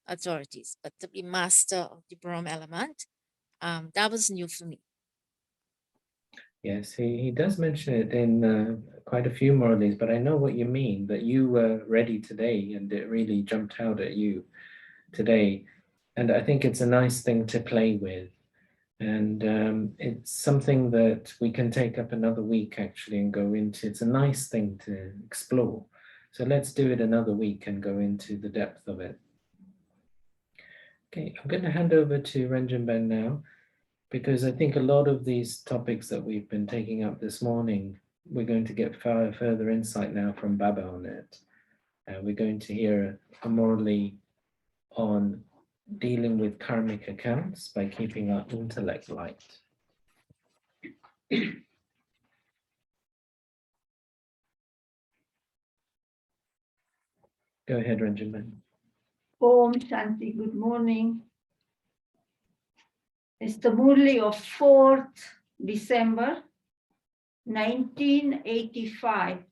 authorities, but to be master of the Brahm element, that was new for me. Yes, he does mention it in quite a few Murlis, but I know what you mean, that you were ready today and it really jumped out at you today. And I think it's a nice thing to play with. And it's something that we can take up another week actually and go into. It's a nice thing to explore. So let's do it another week and go into the depth of it. Okay, I'm going to hand over to Ranjan now, because I think a lot of these topics that we've been taking up this morning, we're going to get further insight now from Baba on it. We're going to hear a morally on dealing with karmic accounts by keeping our intellect light. Go ahead, Ranjan. Om Shanti, good morning. It's the Murli of 4th December 1985,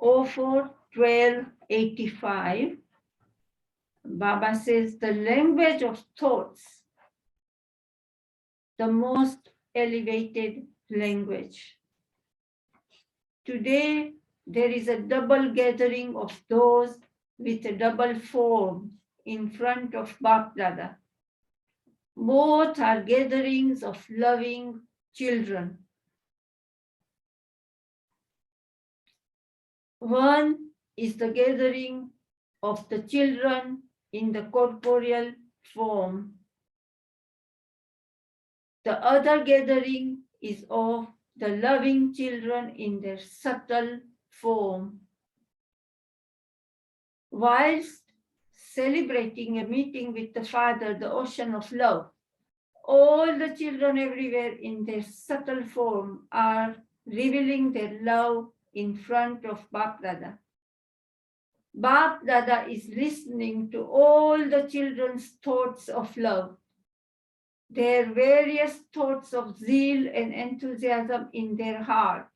04/12/85. Baba says the language of thoughts, the most elevated language. Today, there is a double gathering of those with a double form in front of Bap Dada. Both are gatherings of loving children. One is the gathering of the children in the corporeal form. The other gathering is of the loving children in their subtle form. Whilst celebrating a meeting with the Father, the ocean of love, all the children everywhere in their subtle form are revealing their love in front of Bap Dada. Bap Dada is listening to all the children's thoughts of love, their various thoughts of zeal and enthusiasm in their heart.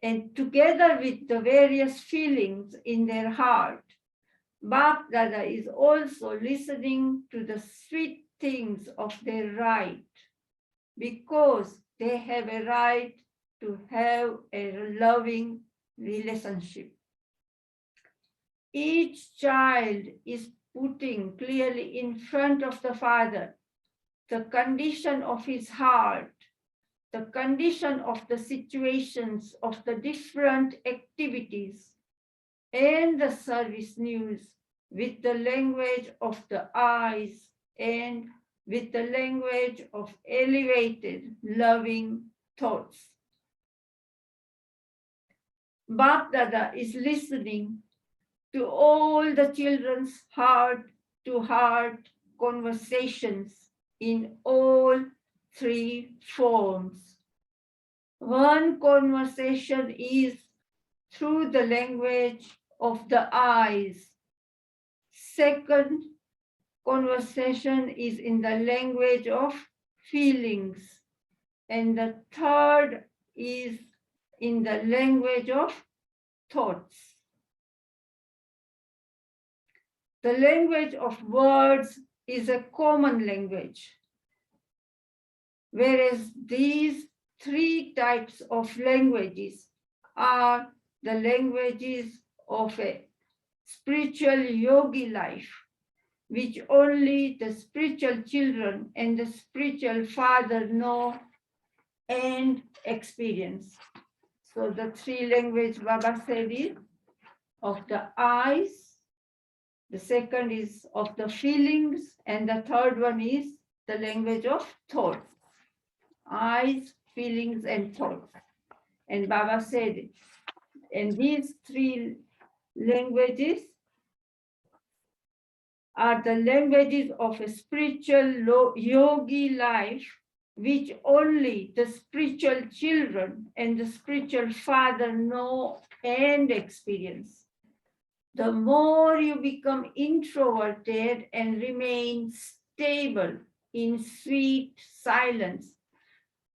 And together with the various feelings in their heart, Bap Dada is also listening to the sweet things of their right, because they have a right to have a loving relationship. Each child is putting clearly in front of the Father the condition of his heart, the condition of the situations of the different activities, and the service news with the language of the eyes and with the language of elevated, loving thoughts. Bap Dada is listening to all the children's heart-to-heart conversations in all three forms. One conversation is through the language of the eyes. Second conversation is in the language of feelings. And the third is in the language of thoughts. The language of words is a common language, whereas these three types of languages are the languages of a spiritual yogi life, which only the spiritual children and the spiritual father know and experience. So the three languages Baba said is of the eyes, the second is of the feelings, and the third one is the language of thoughts. Eyes, feelings, and thoughts. And Baba said, and these three languages are the languages of a spiritual yogi life, which only the spiritual children and the spiritual father know and experience. The more you become introverted and remain stable in sweet silence,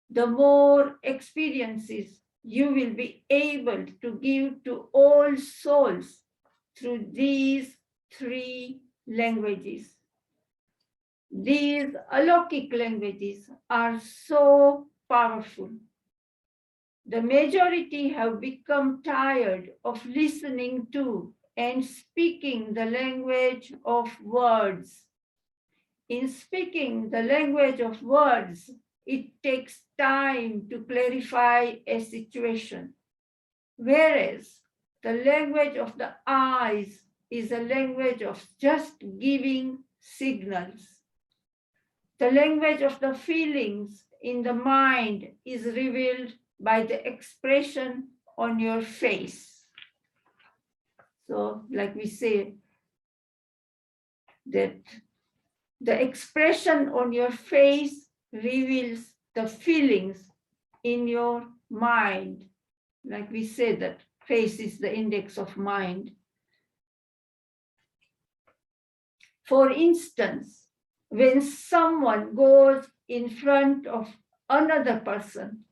the more experiences you will be able to give to all souls through these three languages. These alokik languages are so powerful. The majority have become tired of listening to and speaking the language of words. In speaking the language of words, it takes time to clarify a situation, whereas the language of the eyes is a language of just giving signals. The language of the feelings in the mind is revealed by the expression on your face. So, like we say, that the expression on your face reveals the feelings in your mind. Like we say that face is the index of mind. For instance, when someone goes in front of another person,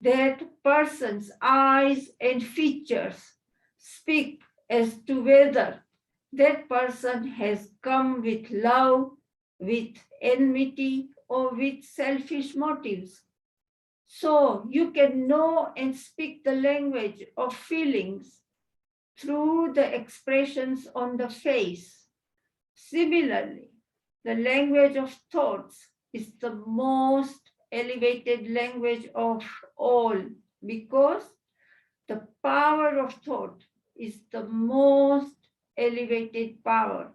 that person's eyes and features speak as to whether that person has come with love, with enmity, or with selfish motives. So you can know and speak the language of feelings through the expressions on the face. Similarly, the language of thoughts is the most elevated language of all, because the power of thought is the most elevated power.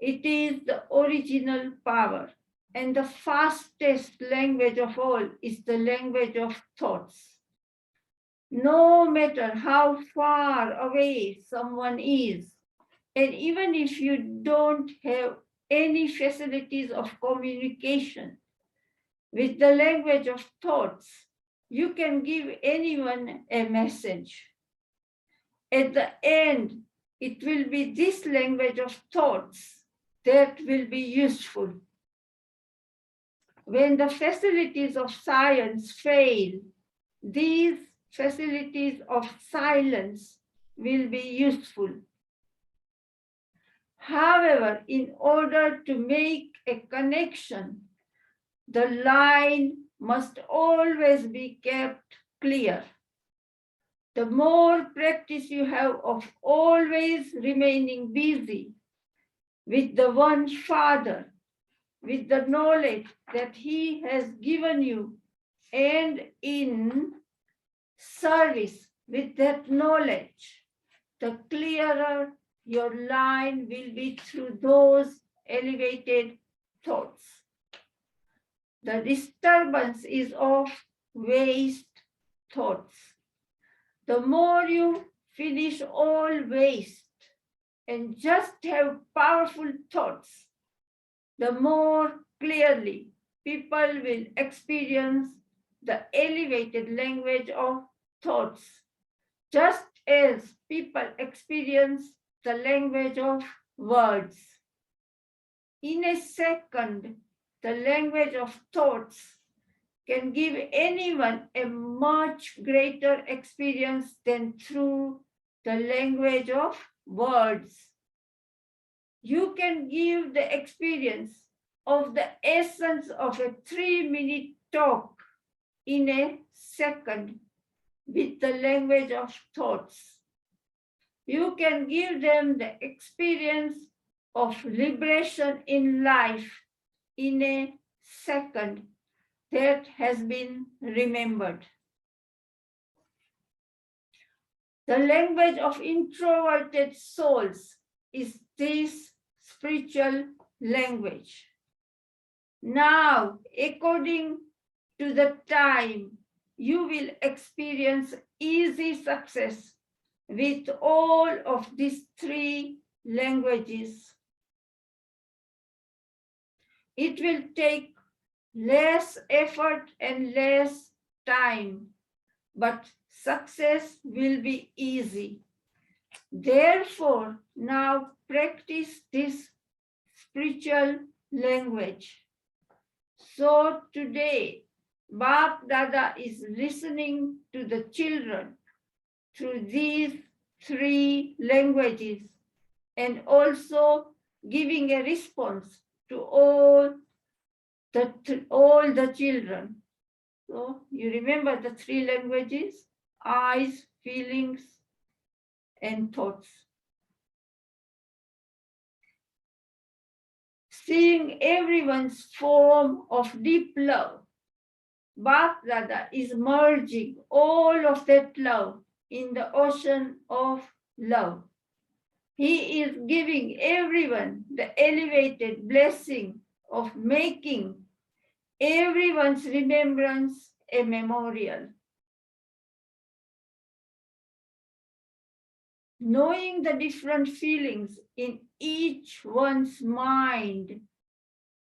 It is the original power, and the fastest language of all is the language of thoughts. No matter how far away someone is, and even if you don't have any facilities of communication, with the language of thoughts, you can give anyone a message. At the end, it will be this language of thoughts that will be useful. When the facilities of science fail, these facilities of silence will be useful. However, in order to make a connection, the line must always be kept clear. The more practice you have of always remaining busy with the one Father, with the knowledge that He has given you, and in service with that knowledge, the clearer your line will be through those elevated thoughts. The disturbance is of waste thoughts. The more you finish all waste and just have powerful thoughts, the more clearly people will experience the elevated language of thoughts, just as people experience the language of words. In a second, the language of thoughts can give anyone a much greater experience than through the language of words. You can give the experience of the essence of a 3-minute talk in a second with the language of thoughts. You can give them the experience of liberation in life in a second that has been remembered. The language of introverted souls is this spiritual language. Now, according to the time, you will experience easy success, with all of these three languages. It will take less effort and less time, but success will be easy. Therefore, now practice this spiritual language. So today, Bap Dada is listening to the children through these three languages and also giving a response to all the children. So you remember the three languages: eyes, feelings, and thoughts. Seeing everyone's form of deep love, Bap Dada is merging all of that love in the ocean of love. He is giving everyone the elevated blessing of making everyone's remembrance a memorial. Knowing the different feelings in each one's mind,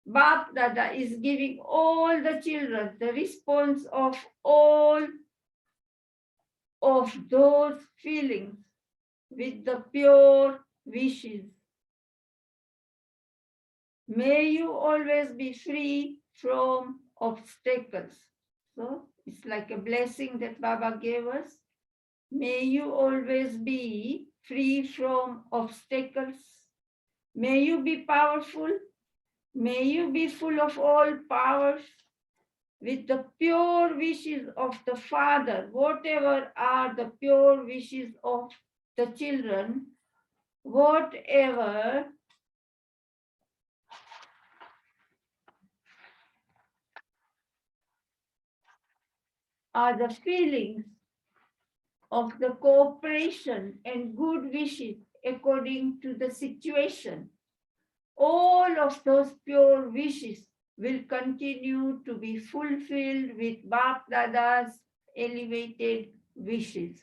Bap Dada is giving all the children the response of all of those feelings with the pure wishes. May you always be free from obstacles. So it's like a blessing that Baba gave us. May you always be free from obstacles. May you be powerful. May you be full of all powers with the pure wishes of the Father, whatever are the pure wishes of the children, whatever are the feelings of the cooperation and good wishes according to the situation. All of those pure wishes will continue to be fulfilled with Bap Dada's elevated wishes.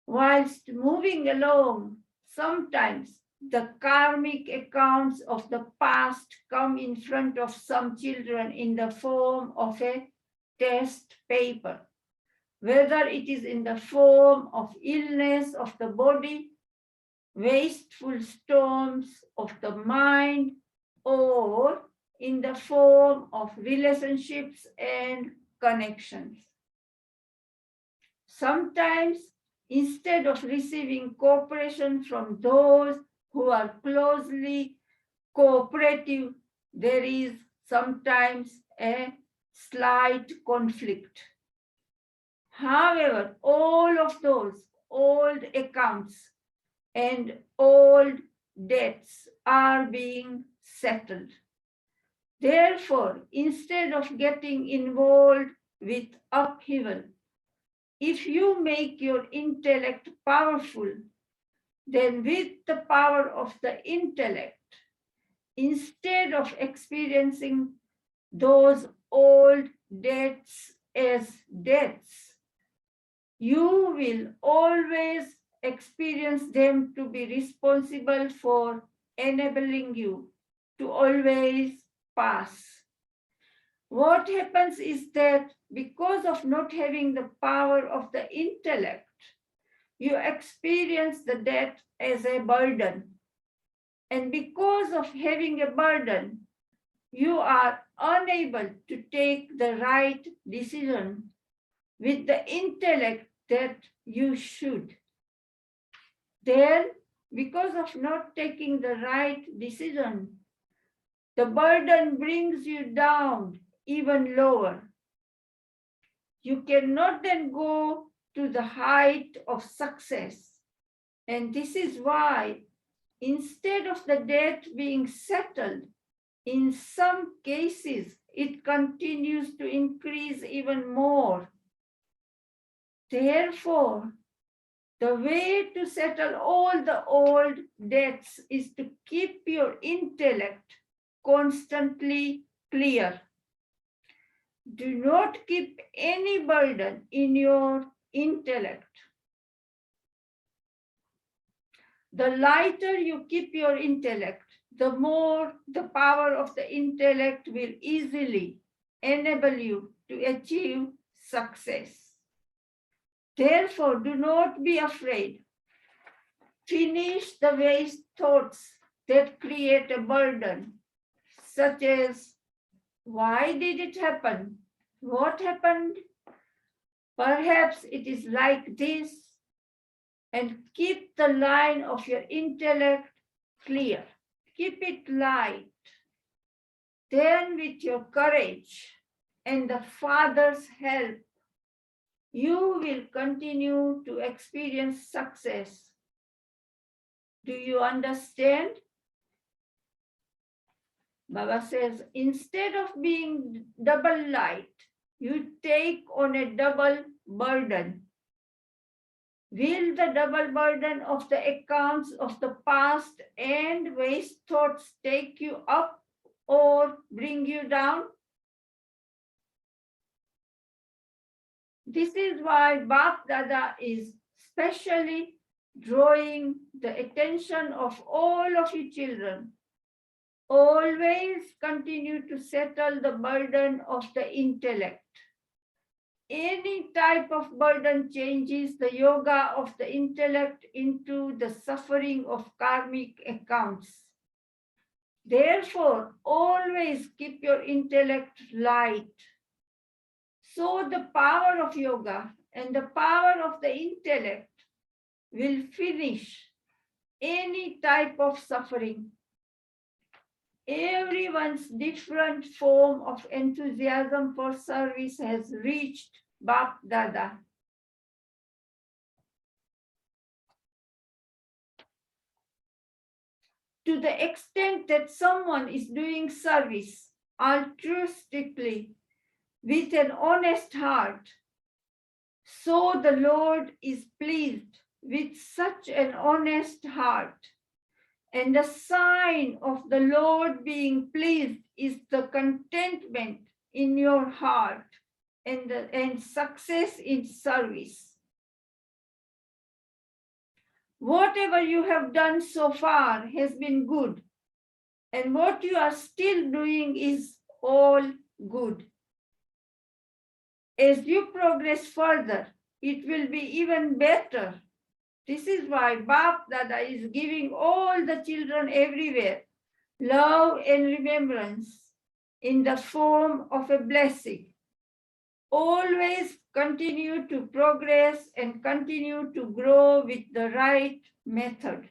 Whilst moving along, sometimes the karmic accounts of the past come in front of some children in the form of a test paper, whether it is in the form of illness of the body, wasteful storms of the mind, or in the form of relationships and connections. Sometimes, instead of receiving cooperation from those who are closely cooperative, there is sometimes a slight conflict. However, all of those old accounts and old debts are being settled. Therefore, instead of getting involved with upheaval, if you make your intellect powerful, then with the power of the intellect, instead of experiencing those old debts as debts, you will always experience them to be responsible for enabling you to always pass. What happens is that because of not having the power of the intellect, you experience the debt as a burden. And because of having a burden, you are unable to take the right decision with the intellect that you should. Then, because of not taking the right decision, the burden brings you down even lower. You cannot then go to the height of success. And this is why, instead of the debt being settled, in some cases, it continues to increase even more. Therefore, the way to settle all the old debts is to keep your intellect constantly clear. Do not keep any burden in your intellect. The lighter you keep your intellect, the more the power of the intellect will easily enable you to achieve success. Therefore, do not be afraid. Finish the waste thoughts that create a burden, such as, why did it happen? What happened? Perhaps it is like this. And keep the line of your intellect clear. Keep it light. Then with your courage and the Father's help, you will continue to experience success. Do you understand? Baba says, instead of being double light, you take on a double burden. Will the double burden of the accounts of the past and waste thoughts take you up or bring you down? This is why Bap Dada is specially drawing the attention of all of you children. Always continue to settle the burden of the intellect. Any type of burden changes the yoga of the intellect into the suffering of karmic accounts. Therefore, always keep your intellect light. So the power of yoga and the power of the intellect will finish any type of suffering. Everyone's different form of enthusiasm for service has reached Bap Dada. To the extent that someone is doing service altruistically with an honest heart, so the Lord is pleased with such an honest heart. And the sign of the Lord being pleased is the contentment in your heart and success in service. Whatever you have done so far has been good, and what you are still doing is all good. As you progress further, it will be even better. This is why Bap Dada is giving all the children everywhere love and remembrance in the form of a blessing. Always continue to progress and continue to grow with the right method.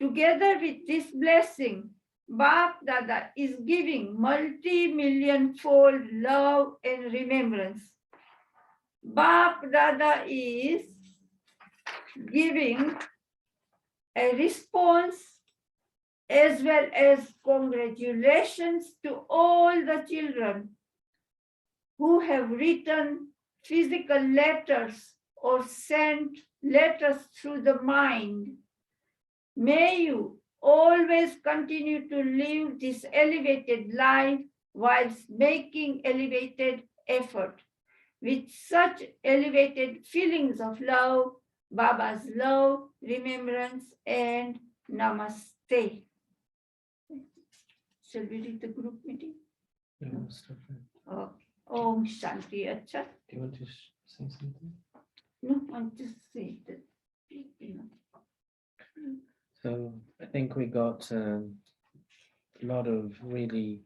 Together with this blessing, Bap Dada is giving multi-million-fold love and remembrance. Bap Dada is giving a response as well as congratulations to all the children who have written physical letters or sent letters through the mind. May you always continue to live this elevated life whilst making elevated effort with such elevated feelings of love, Baba's love, remembrance, and namaste. Shall we read the group meeting? No, stop it. Okay. Om Shanti Acha. Do you want to say something? No, I just say that. So I think we got a lot of really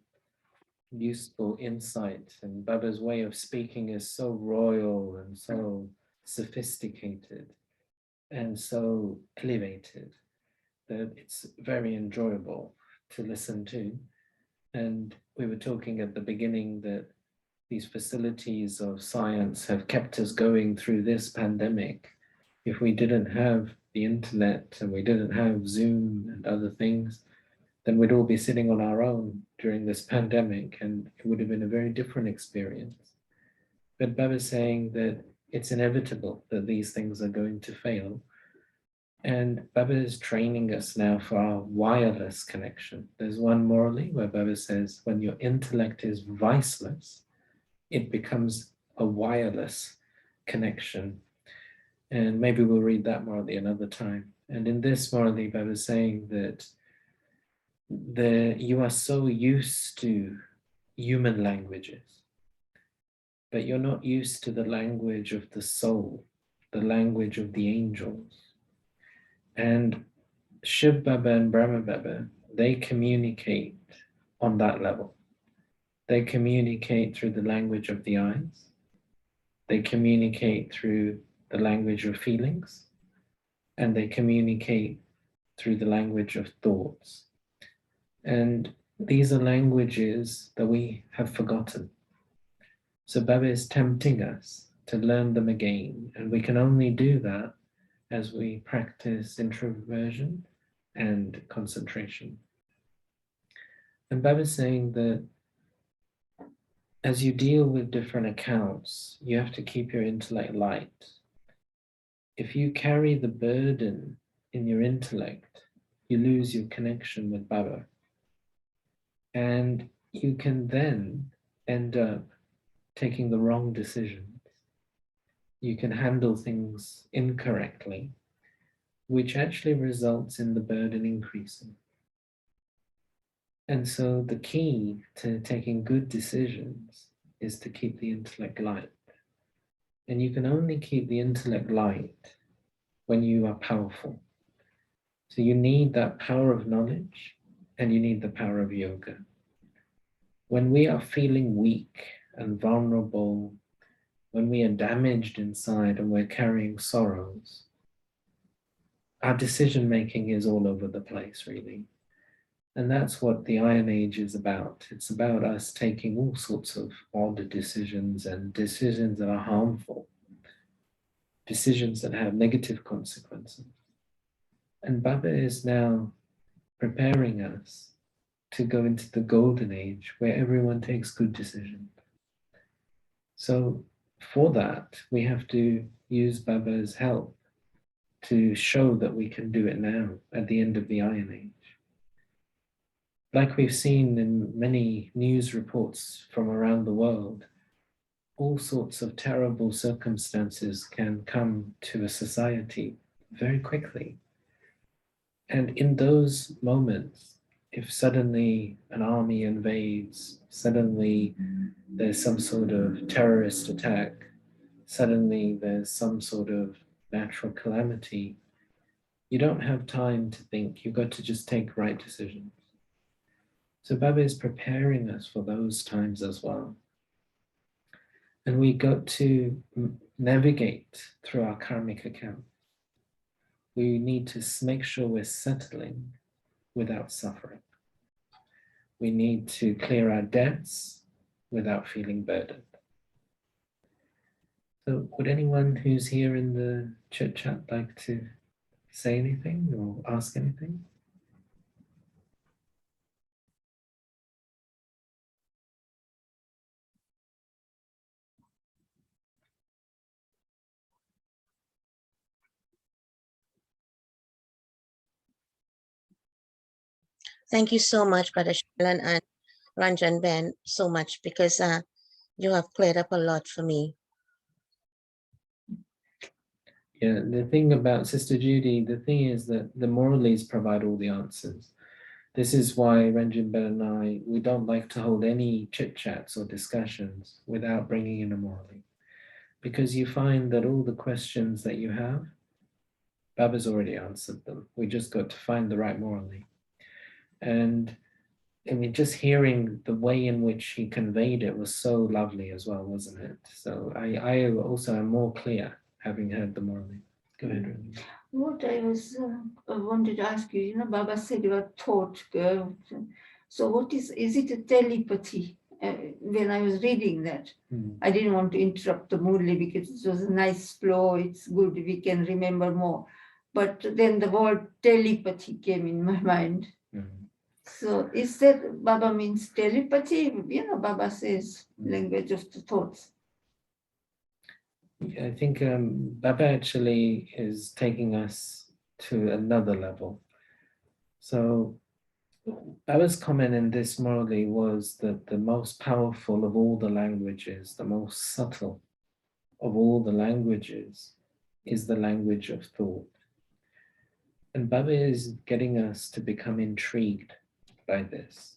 useful insight, and Baba's way of speaking is so royal and so sophisticated and so elevated that it's very enjoyable to listen to. And we were talking at the beginning that these facilities of science have kept us going through this pandemic. If we didn't have the internet and we didn't have Zoom and other things, then we'd all be sitting on our own during this pandemic, and it would have been a very different experience. But Baba's saying that it's inevitable that these things are going to fail. And Baba is training us now for our wireless connection. There's one morally where Baba says, when your intellect is viceless, it becomes a wireless connection. And maybe we'll read that morally another time. And in this morally, I was saying that you are so used to human languages, but you're not used to the language of the soul, the language of the angels. And Shiv Baba and Brahma Baba, they communicate on that level. They communicate through the language of the eyes. They communicate through the language of feelings. And they communicate through the language of thoughts. And these are languages that we have forgotten. So Baba is tempting us to learn them again. And we can only do that as we practice introversion and concentration. And Baba is saying that as you deal with different accounts, you have to keep your intellect light. If you carry the burden in your intellect, you lose your connection with Baba. And you can then end up taking the wrong decisions. You can handle things incorrectly, which actually results in the burden increasing. And so the key to taking good decisions is to keep the intellect light. And you can only keep the intellect light when you are powerful. So you need that power of knowledge and you need the power of yoga. When we are feeling weak and vulnerable, when we are damaged inside and we're carrying sorrows, our decision making is all over the place, really. And that's what the Iron Age is about. It's about us taking all sorts of odd decisions and decisions that are harmful, decisions that have negative consequences. And Baba is now preparing us to go into the golden age where everyone takes good decisions. So for that, we have to use Baba's help to show that we can do it now at the end of the Iron Age. Like we've seen in many news reports from around the world, all sorts of terrible circumstances can come to a society very quickly. And in those moments, if suddenly an army invades, suddenly there's some sort of terrorist attack, suddenly there's some sort of natural calamity, you don't have time to think, you've got to just take right decisions. So Baba is preparing us for those times as well. And we got to navigate through our karmic account. We need to make sure we're settling without suffering. We need to clear our debts without feeling burdened. So would anyone who's here in the chit chat like to say anything or ask anything? Thank you so much, Brother Shalan and Ranjan Ben, so much, because you have cleared up a lot for me. Yeah, the thing about Sister Judy, the thing is that the Muralis provide all the answers. This is why Ranjan Ben and I, we don't like to hold any chit chats or discussions without bringing in a Murali. Because you find that all the questions that you have, Baba's already answered them. We just got to find the right Murali. And I mean, just hearing the way in which he conveyed it was so lovely as well, wasn't it? So I also am more clear having heard the Murali. Go ahead, Ranjan. What I was wanted to ask you, Baba said about thought. So what is it a telepathy? When I was reading that, I didn't want to interrupt the Murli because it was a nice flow. It's good, we can remember more. But then the word telepathy came in my mind. So is that Baba means telepathy? Baba says language of the thoughts. I think Baba actually is taking us to another level. So Baba's comment in this morally was that the most powerful of all the languages, the most subtle of all the languages, is the language of thought. And Baba is getting us to become intrigued by this.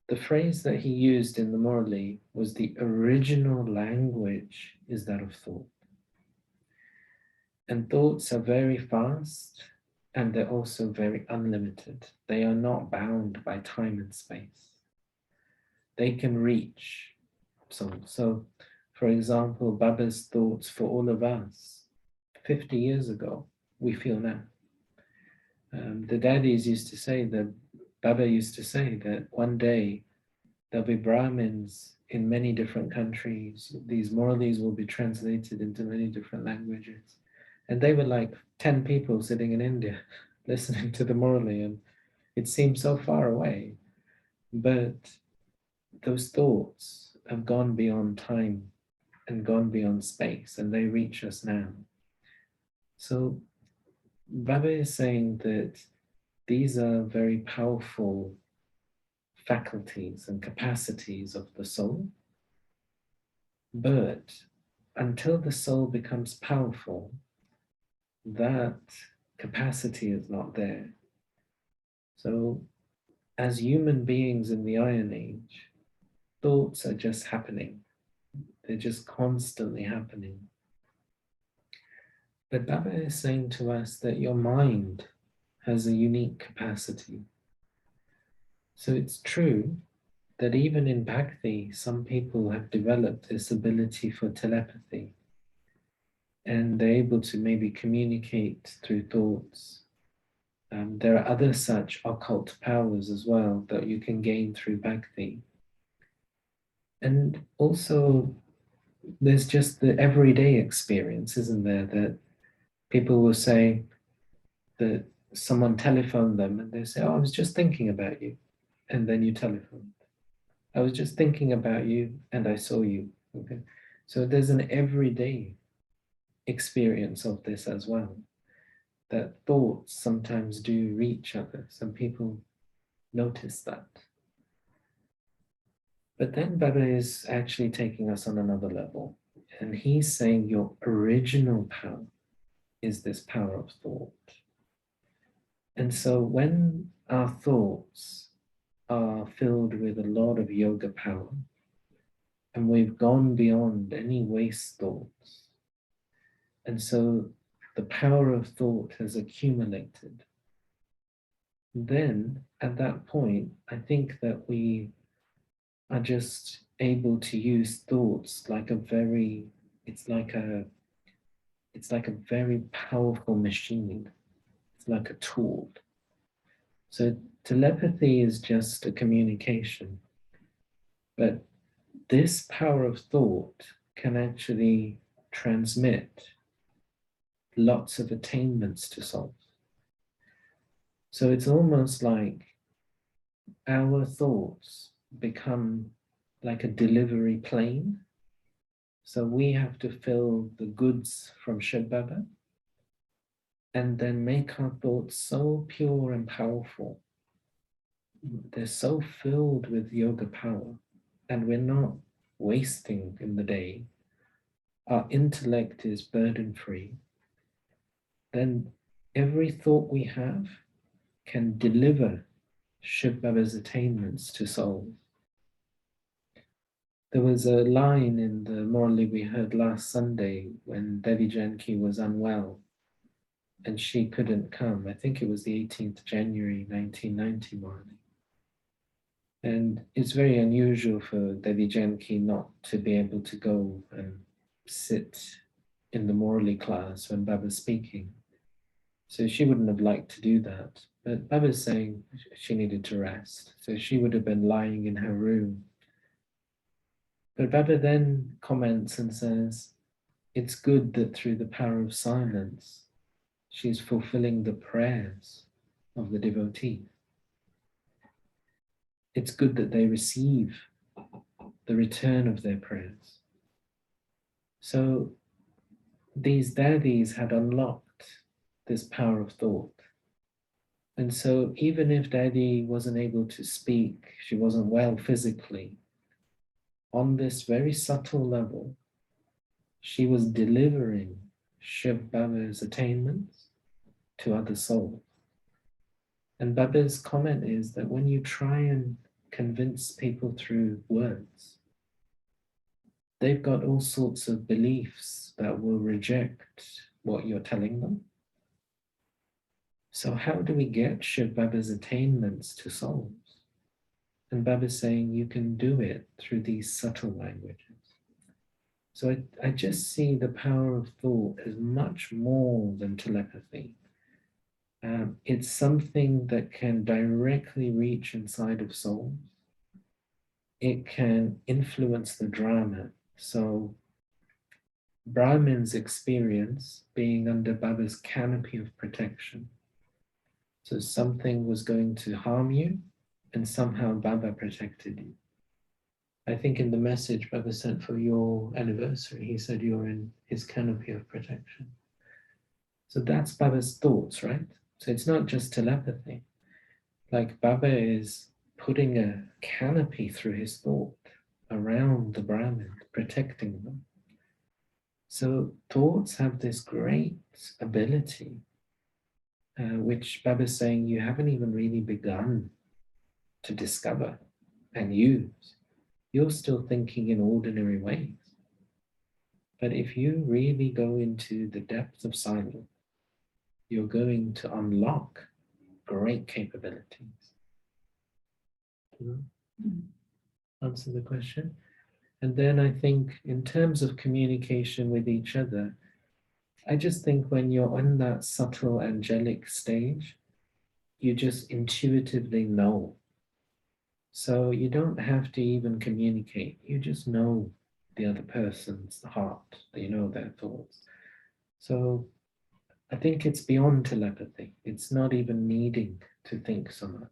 The phrase that he used in the Murli was the original language is that of thought. And thoughts are very fast and they're also very unlimited. They are not bound by time and space. They can reach soul. So, for example, Baba's thoughts for all of us 50 years ago, we feel now. The daddies used to say that, Baba used to say that one day there'll be Brahmins in many different countries. These Murlis will be translated into many different languages. And they were like 10 people sitting in India listening to the Murli, and it seemed so far away. But those thoughts have gone beyond time and gone beyond space, and they reach us now. So Baba is saying that these are very powerful faculties and capacities of the soul. But until the soul becomes powerful, that capacity is not there. So as human beings in the Iron Age, thoughts are just happening. They're just constantly happening. But Baba is saying to us that your mind has a unique capacity. So it's true that even in Bhakti, some people have developed this ability for telepathy, and they're able to maybe communicate through thoughts. There are other such occult powers as well that you can gain through Bhakti. And also, there's just the everyday experience, isn't there, that people will say that someone telephoned them and they say, oh, I was just thinking about you. And then you telephone. I was just thinking about you and I saw you. Okay. So there's an everyday experience of this as well, that thoughts sometimes do reach others. Some people notice that. But then Baba is actually taking us on another level. And he's saying your original power is this power of thought. And so when our thoughts are filled with a lot of yoga power, and we've gone beyond any waste thoughts, and so the power of thought has accumulated, then at that point, I think that we are just able to use thoughts like it's like a very powerful machine. It's like a tool. So telepathy is just a communication, but this power of thought can actually transmit lots of attainments to souls. So it's almost like our thoughts become like a delivery plane. So we have to fill the goods from Shiv Baba and then make our thoughts so pure and powerful. They're so filled with yoga power, and we're not wasting in the day. Our intellect is burden-free. Then every thought we have can deliver Shiv Baba's attainments to souls. There was a line in the Murli we heard last Sunday when Devi Janki was unwell and she couldn't come. I think it was the 18th January 1990 Murli. And it's very unusual for Devi Janki not to be able to go and sit in the Murli class when Baba's speaking. So she wouldn't have liked to do that. But Baba's saying she needed to rest. So she would have been lying in her room. But Baba then comments and says, it's good that through the power of silence, she's fulfilling the prayers of the devotees. It's good that they receive the return of their prayers. So these daddies had unlocked this power of thought. And so even if Daddy wasn't able to speak, she wasn't well physically, on this very subtle level, she was delivering Shiv Baba's attainments to other souls. And Baba's comment is that when you try and convince people through words, they've got all sorts of beliefs that will reject what you're telling them. So how do we get Shiv Baba's attainments to souls? And Baba's saying you can do it through these subtle languages. So I just see the power of thought as much more than telepathy. It's something that can directly reach inside of souls. It can influence the drama. So Brahmin's experience being under Baba's canopy of protection. So something was going to harm you, and somehow Baba protected you. I think in the message Baba sent for your anniversary, he said you're in his canopy of protection. So that's Baba's thoughts, right? So it's not just telepathy. Like Baba is putting a canopy through his thought around the Brahmin, protecting them. So thoughts have this great ability, which Baba is saying you haven't even really begun to discover and use. You're still thinking in ordinary ways. But if you really go into the depth of silence, you're going to unlock great capabilities. Answer the question. And then I think in terms of communication with each other, I just think when you're on that subtle angelic stage, you just intuitively know. So you don't have to even communicate. You just know the other person's heart, you know their thoughts. So I think it's beyond telepathy. It's not even needing to think so much.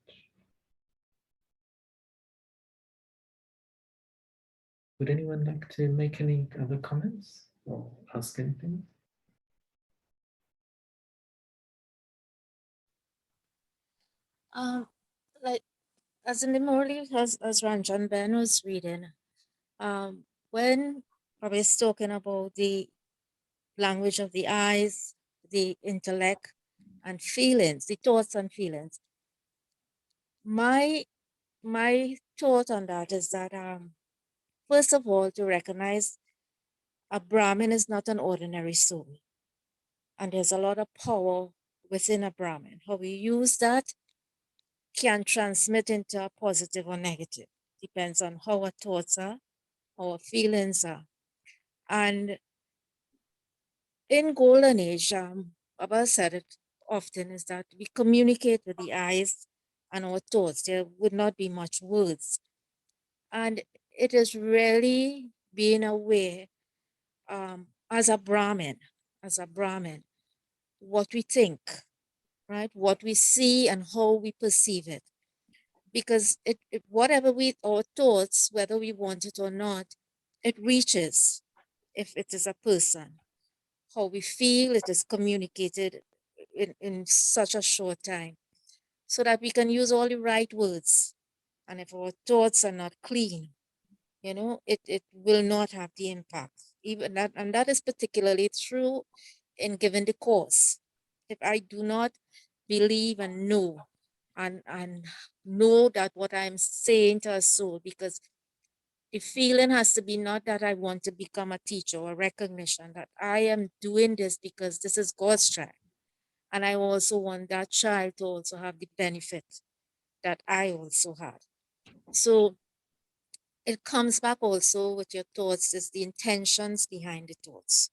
Would anyone like to make any other comments or ask anything? Like as in the Murli, as Ranjan Ben was reading, when Baba is talking about the language of the eyes, the intellect, and feelings, the thoughts and feelings, my thought on that is that first of all, to recognize a Brahmin is not an ordinary soul, and there's a lot of power within a Brahmin. How we use that can transmit into a positive or negative. Depends on how our thoughts are, how our feelings are. And in Golden Age, Baba said it often, is that we communicate with the eyes and our thoughts. There would not be much words. And it is really being aware as a Brahmin, what we think, right? What we see and how we perceive it. Because whatever our thoughts, whether we want it or not, it reaches if it is a person. How we feel, it is communicated in such a short time, so that we can use all the right words. And if our thoughts are not clean, it will not have the impact. Even that, and that is particularly true in giving the course. If I do not believe and know and know that what I'm saying to a soul, because the feeling has to be not that I want to become a teacher, or recognition that I am doing this because this is God's child. And I also want that child to also have the benefit that I also had. So it comes back also with your thoughts, is the intentions behind the thoughts,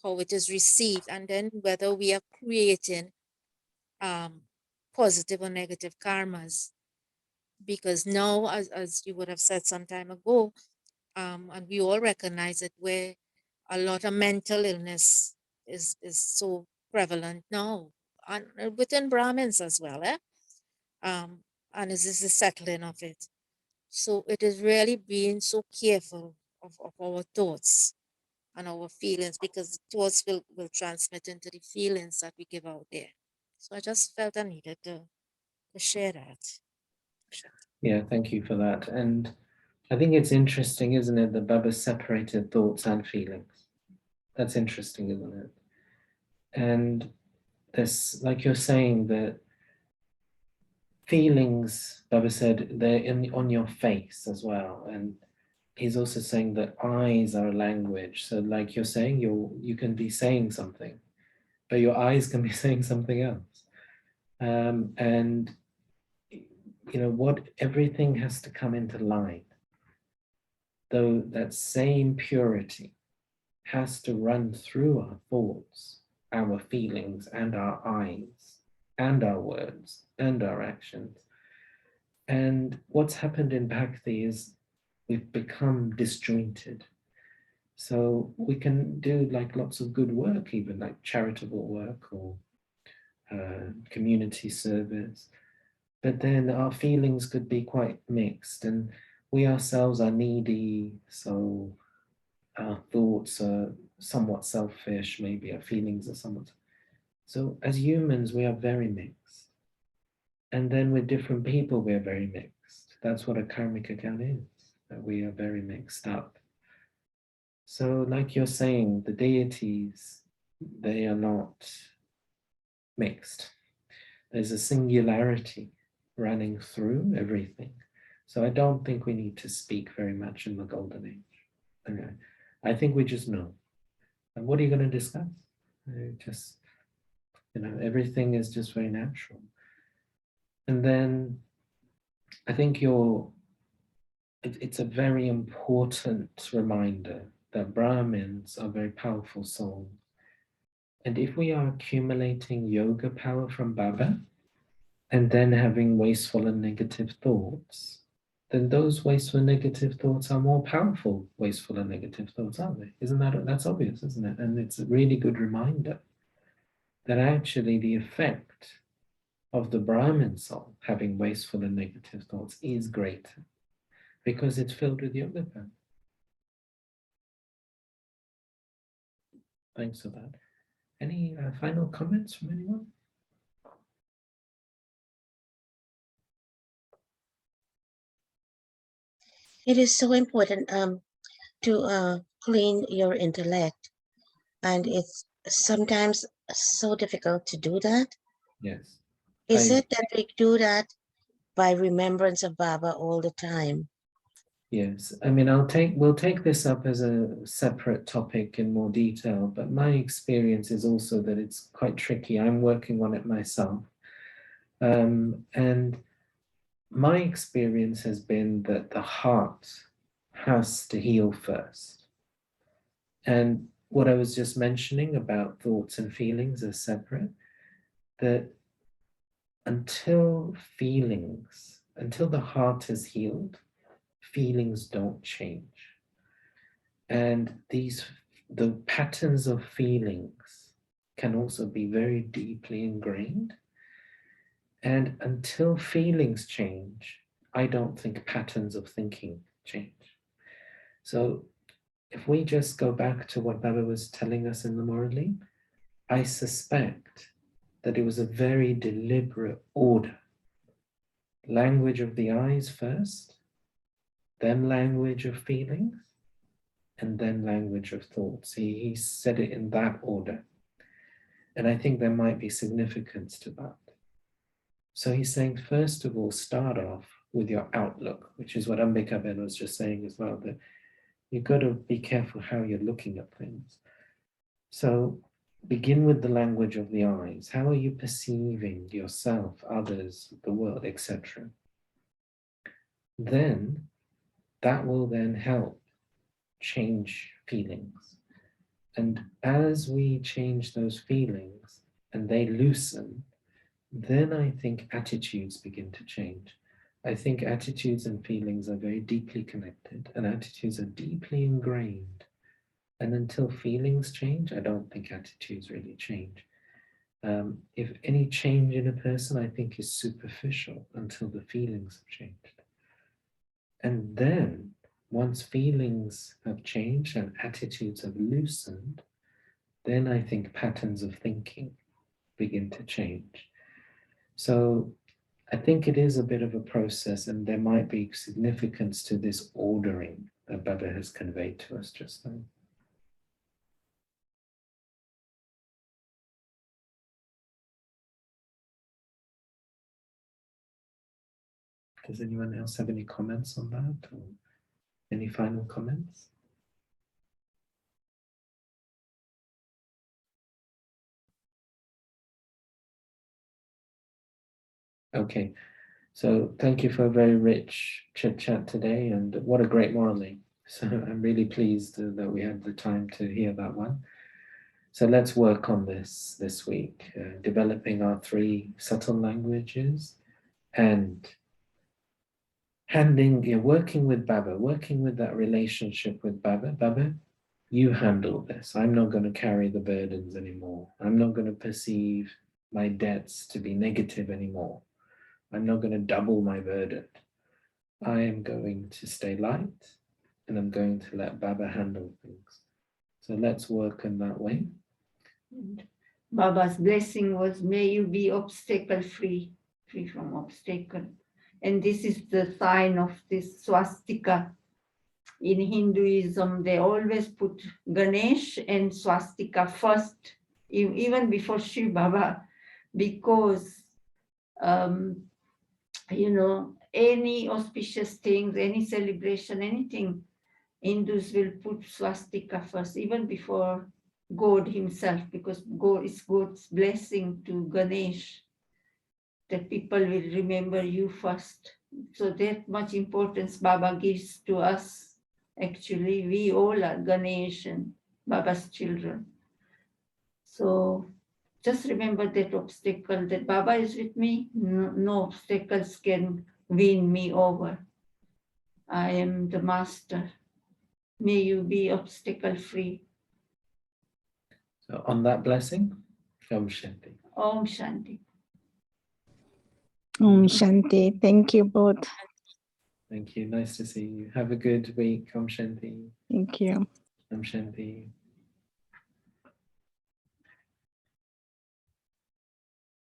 how it is received, and then whether we are creating positive or negative karmas. Because now, as you would have said some time ago, and we all recognize it, where a lot of mental illness is so prevalent now, and within Brahmins as well, and this is the settling of it. So it is really being so careful of our thoughts and our feelings, because the thoughts will transmit into the feelings that we give out there. So I just felt I needed to share that. Yeah, thank you for that. And I think it's interesting, isn't it, that Baba separated thoughts and feelings. That's interesting, isn't it? And there's, like you're saying, that feelings, Baba said, they're on your face as well. And he's also saying that eyes are a language. So like you're saying, you can be saying something, but your eyes can be saying something else. And everything has to come into line. Though that same purity has to run through our thoughts, our feelings, and our eyes, and our words, and our actions. And what's happened in Bhakti is we've become disjointed. So we can do like lots of good work, even like charitable work or community service. But then our feelings could be quite mixed, and we ourselves are needy, so our thoughts are somewhat selfish, maybe our feelings are somewhat. So as humans, we are very mixed. And then with different people, we are very mixed. That's what a karmic account is, that we are very mixed up. So like you're saying, the deities, they are not mixed. There's a singularity running through everything. So I don't think we need to speak very much in the golden age. Okay. I think we just know. And what are you going to discuss? Just, everything is just very natural. And then I think it's a very important reminder that Brahmins are very powerful souls. And if we are accumulating yoga power from Baba and then having wasteful and negative thoughts, then those wasteful and negative thoughts are more powerful wasteful and negative thoughts, aren't they? That's obvious, isn't it? And it's a really good reminder that actually the effect of the Brahmin soul having wasteful and negative thoughts is greater because it's filled with yoga power. Thanks for that. Any final comments from anyone? It is so important to clean your intellect, and it's sometimes so difficult to do that. Yes. Is it that we do that by remembrance of Baba all the time? Yes, I mean, we'll take this up as a separate topic in more detail, but my experience is also that it's quite tricky. I'm working on it myself. And my experience has been that the heart has to heal first. And what I was just mentioning about thoughts and feelings are separate, that until the heart is healed, feelings don't change. And the patterns of feelings can also be very deeply ingrained. And until feelings change, I don't think patterns of thinking change. So if we just go back to what Baba was telling us in the Murali, I suspect that it was a very deliberate order. Language of the eyes first, then language of feelings, and then language of thoughts. He said it in that order. And I think there might be significance to that. So he's saying, first of all, start off with your outlook, which is what Ambika Ben was just saying as well, that you've got to be careful how you're looking at things. So begin with the language of the eyes. How are you perceiving yourself, others, the world, etc.? Then that will then help change feelings. And as we change those feelings and they loosen, then I think attitudes begin to change. I think attitudes and feelings are very deeply connected, and attitudes are deeply ingrained. And until feelings change, I don't think attitudes really change. If any change in a person, I think is superficial until the feelings have changed. And then, once feelings have changed and attitudes have loosened, then I think patterns of thinking begin to change. So I think it is a bit of a process, and there might be significance to this ordering that Baba has conveyed to us just now. Does anyone else have any comments on that, or any final comments? Okay, so thank you for a very rich chit chat today, and what a great morning. So I'm really pleased that we had the time to hear that one. So let's work on this week, developing our 3 subtle languages and working with Baba, working with that relationship with Baba. Baba, you handle this. I'm not going to carry the burdens anymore. I'm not going to perceive my debts to be negative anymore. I'm not going to double my burden. I am going to stay light, and I'm going to let Baba handle things. So let's work in that way. Baba's blessing was, may you be obstacle free, free from obstacle. And this is the sign of this swastika. In Hinduism, they always put Ganesh and swastika first, even before Shiv Baba, because any auspicious things, any celebration, anything, Hindus will put swastika first, even bore God himself, because God is God's blessing to Ganesh, that people will remember you first. So that much importance Baba gives to us. Actually, we all are Ganesh and Baba's children. So just remember that obstacle, that Baba is with me. No obstacles can win me over. I am the master. May you be obstacle free. So on that blessing, Om Shanti. Om Shanti. Om Shanti. Thank you both. Thank you. Nice to see you. Have a good week. Om Shanti. Thank you. Om Shanti.